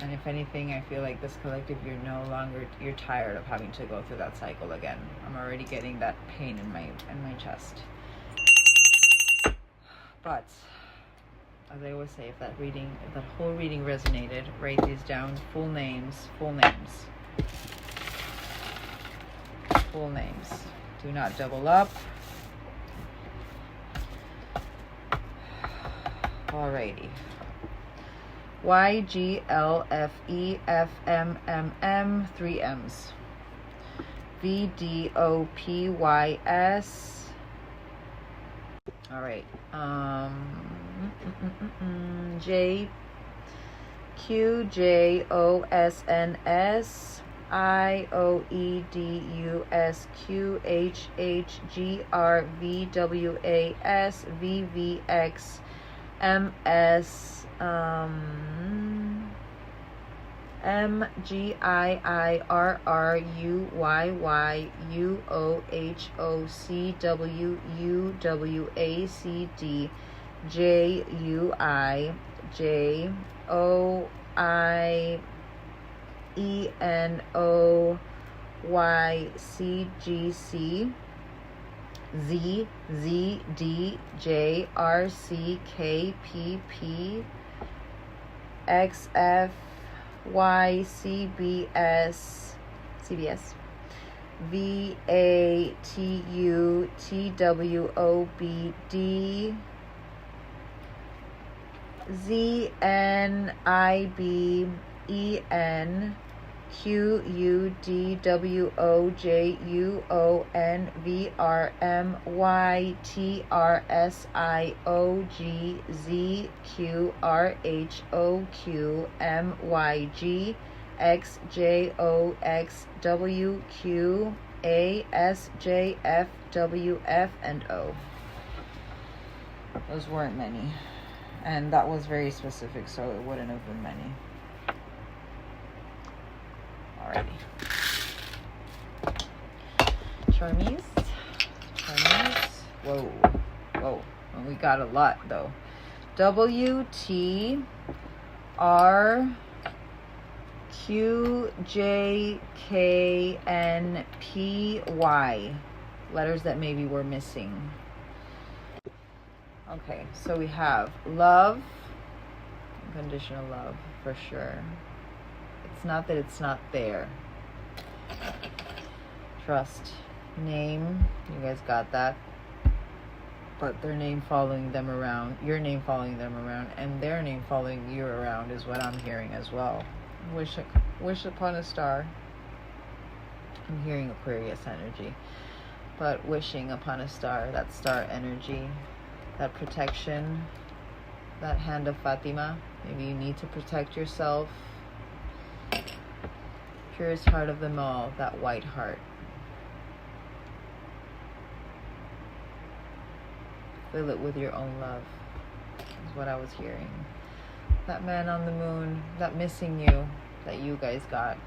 And if anything, I feel like this collective, you're tired of having to go through that cycle again. I'm already getting that pain in my chest. But as I always say, if that whole reading resonated, write these down. Full names. Do not double up. Alrighty. YGLFEFMMM, 3 M's. VDOPYS. All right. JQJOSNS. IOEDUSQHHGRVWASVVXMS. MGIIRUYYUOHOCWUWACD JUIJOIENOYCGC ZZDJRCKPP XFYCBS VATUTWOBD ZNIBEN QUDWOJUONVRMYTRSIOGZQRHOQMYGXJOXWFWF and O. Those weren't many. And that was very specific, so it wouldn't have been many. Alrighty. Charmies. Whoa. Well, we got a lot though. WTRQJKNPY. Letters that maybe were missing. Okay, so we have love, unconditional love for sure. It's not that it's not there. Trust, name, you guys got that. But their name following them around, your name following them around, and their name following you around is what I'm hearing as well. Wish upon a star. I'm hearing Aquarius energy. But wishing upon a star, that star energy. that protection, that hand of Fatima. Maybe you need to protect yourself. Purest heart of them all, that white heart. Fill it with your own love, is what I was hearing. That man on the moon, that missing you that you guys got,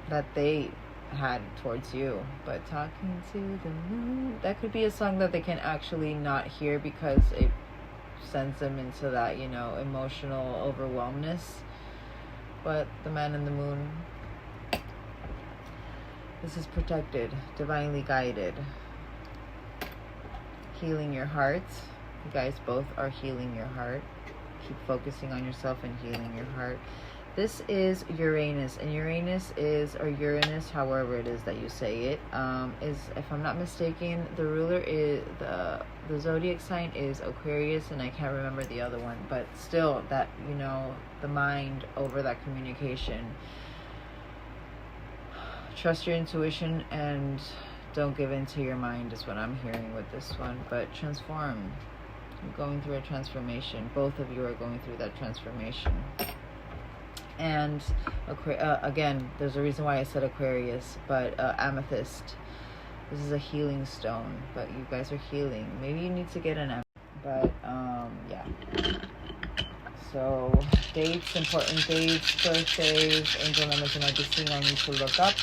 that they had towards you. But talking to the moon, that could be a song that they can actually not hear because it sends them into that, you know, emotional overwhelmness. But the man in the moon, this is protected, divinely guided. Healing your heart. You guys both are healing your heart. Keep focusing on yourself and healing your heart. This is Uranus, and Uranus is, or Uranus, however it is that you say it, is, if I'm not mistaken, the ruler is, the zodiac sign is Aquarius, and I can't remember the other one, but still, that, you know, the mind over that communication. Trust your intuition and don't give in to your mind is what I'm hearing with this one. But transform. You're going through a transformation. Both of you are going through that transformation. And again, there's a reason why I said Aquarius, but amethyst. This is a healing stone, but you guys are healing. Maybe you need to get an amethyst. But yeah. So dates, important dates, birthdays, angel numbers, and everything I need to look up.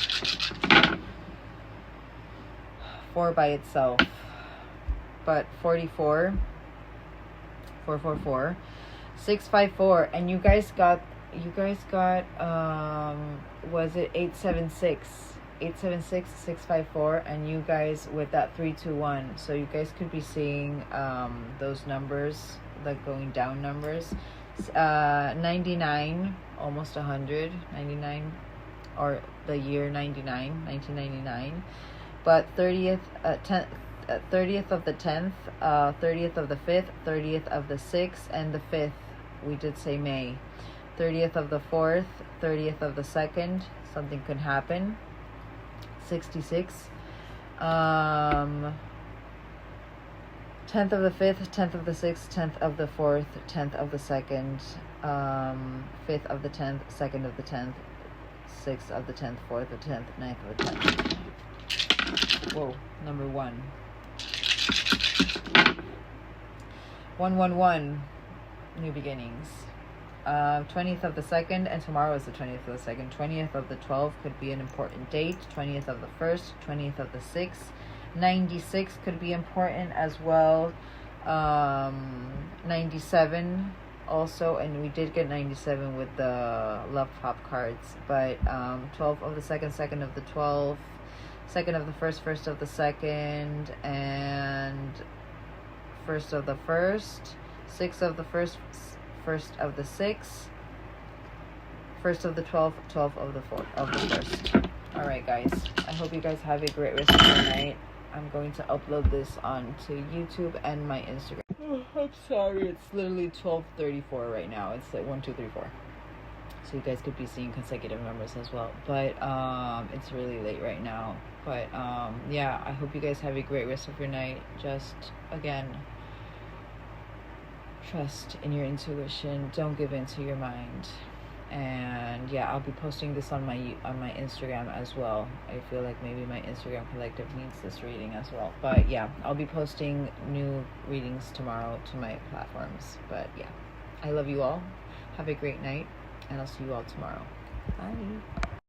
4 by itself, but 44, 444, 654, and you guys got was it 876, 654, and you guys with that 321. So you guys could be seeing those numbers, like going down numbers. 99, almost 100, 99, or the year 99, 1999. But 30th, 30th of the 10th, 30th of the 5th, 30th of the 6th, and the 5th, we did say May. 30th of the 4th, 30th of the 2nd, something could happen. 66. 10th of the 5th, 10th of the 6th, 10th of the 4th, 10th of the 2nd, 5th of the 10th, 2nd of the 10th, 6th of the 10th, 4th of the 10th, 9th of the 10th. Whoa, number 1. 111, new beginnings. 20th of the 2nd, and tomorrow is the 20th of the 2nd. 20th of the 12th could be an important date. 20th of the 1st, 20th of the 6th. 96 could be important as well. 97 also, and we did get 97 with the love pop cards. But 12th of the 2nd, 2nd of the 12th, 2nd of the 1st, 1st of the 2nd, and 1st of the 1st, 6th of the 1st, 1st of the 6th, 1st of the 12th, 12th of the 4th of the 1st. All right, guys. I hope you guys have a great rest of your night. I'm going to upload this onto YouTube and my Instagram. Oh, I'm sorry. It's literally 12:34 right now. It's like 1, 2, 3, 4. So you guys could be seeing consecutive numbers as well. But it's really late right now. But yeah, I hope you guys have a great rest of your night. Just, again, trust in your intuition. Don't give in to your mind. And yeah, I'll be posting this on my Instagram as well. I feel like maybe my Instagram collective needs this reading as well. But yeah, I'll be posting new readings tomorrow to my platforms. But yeah, I love you all. Have a great night, and I'll see you all tomorrow. Bye.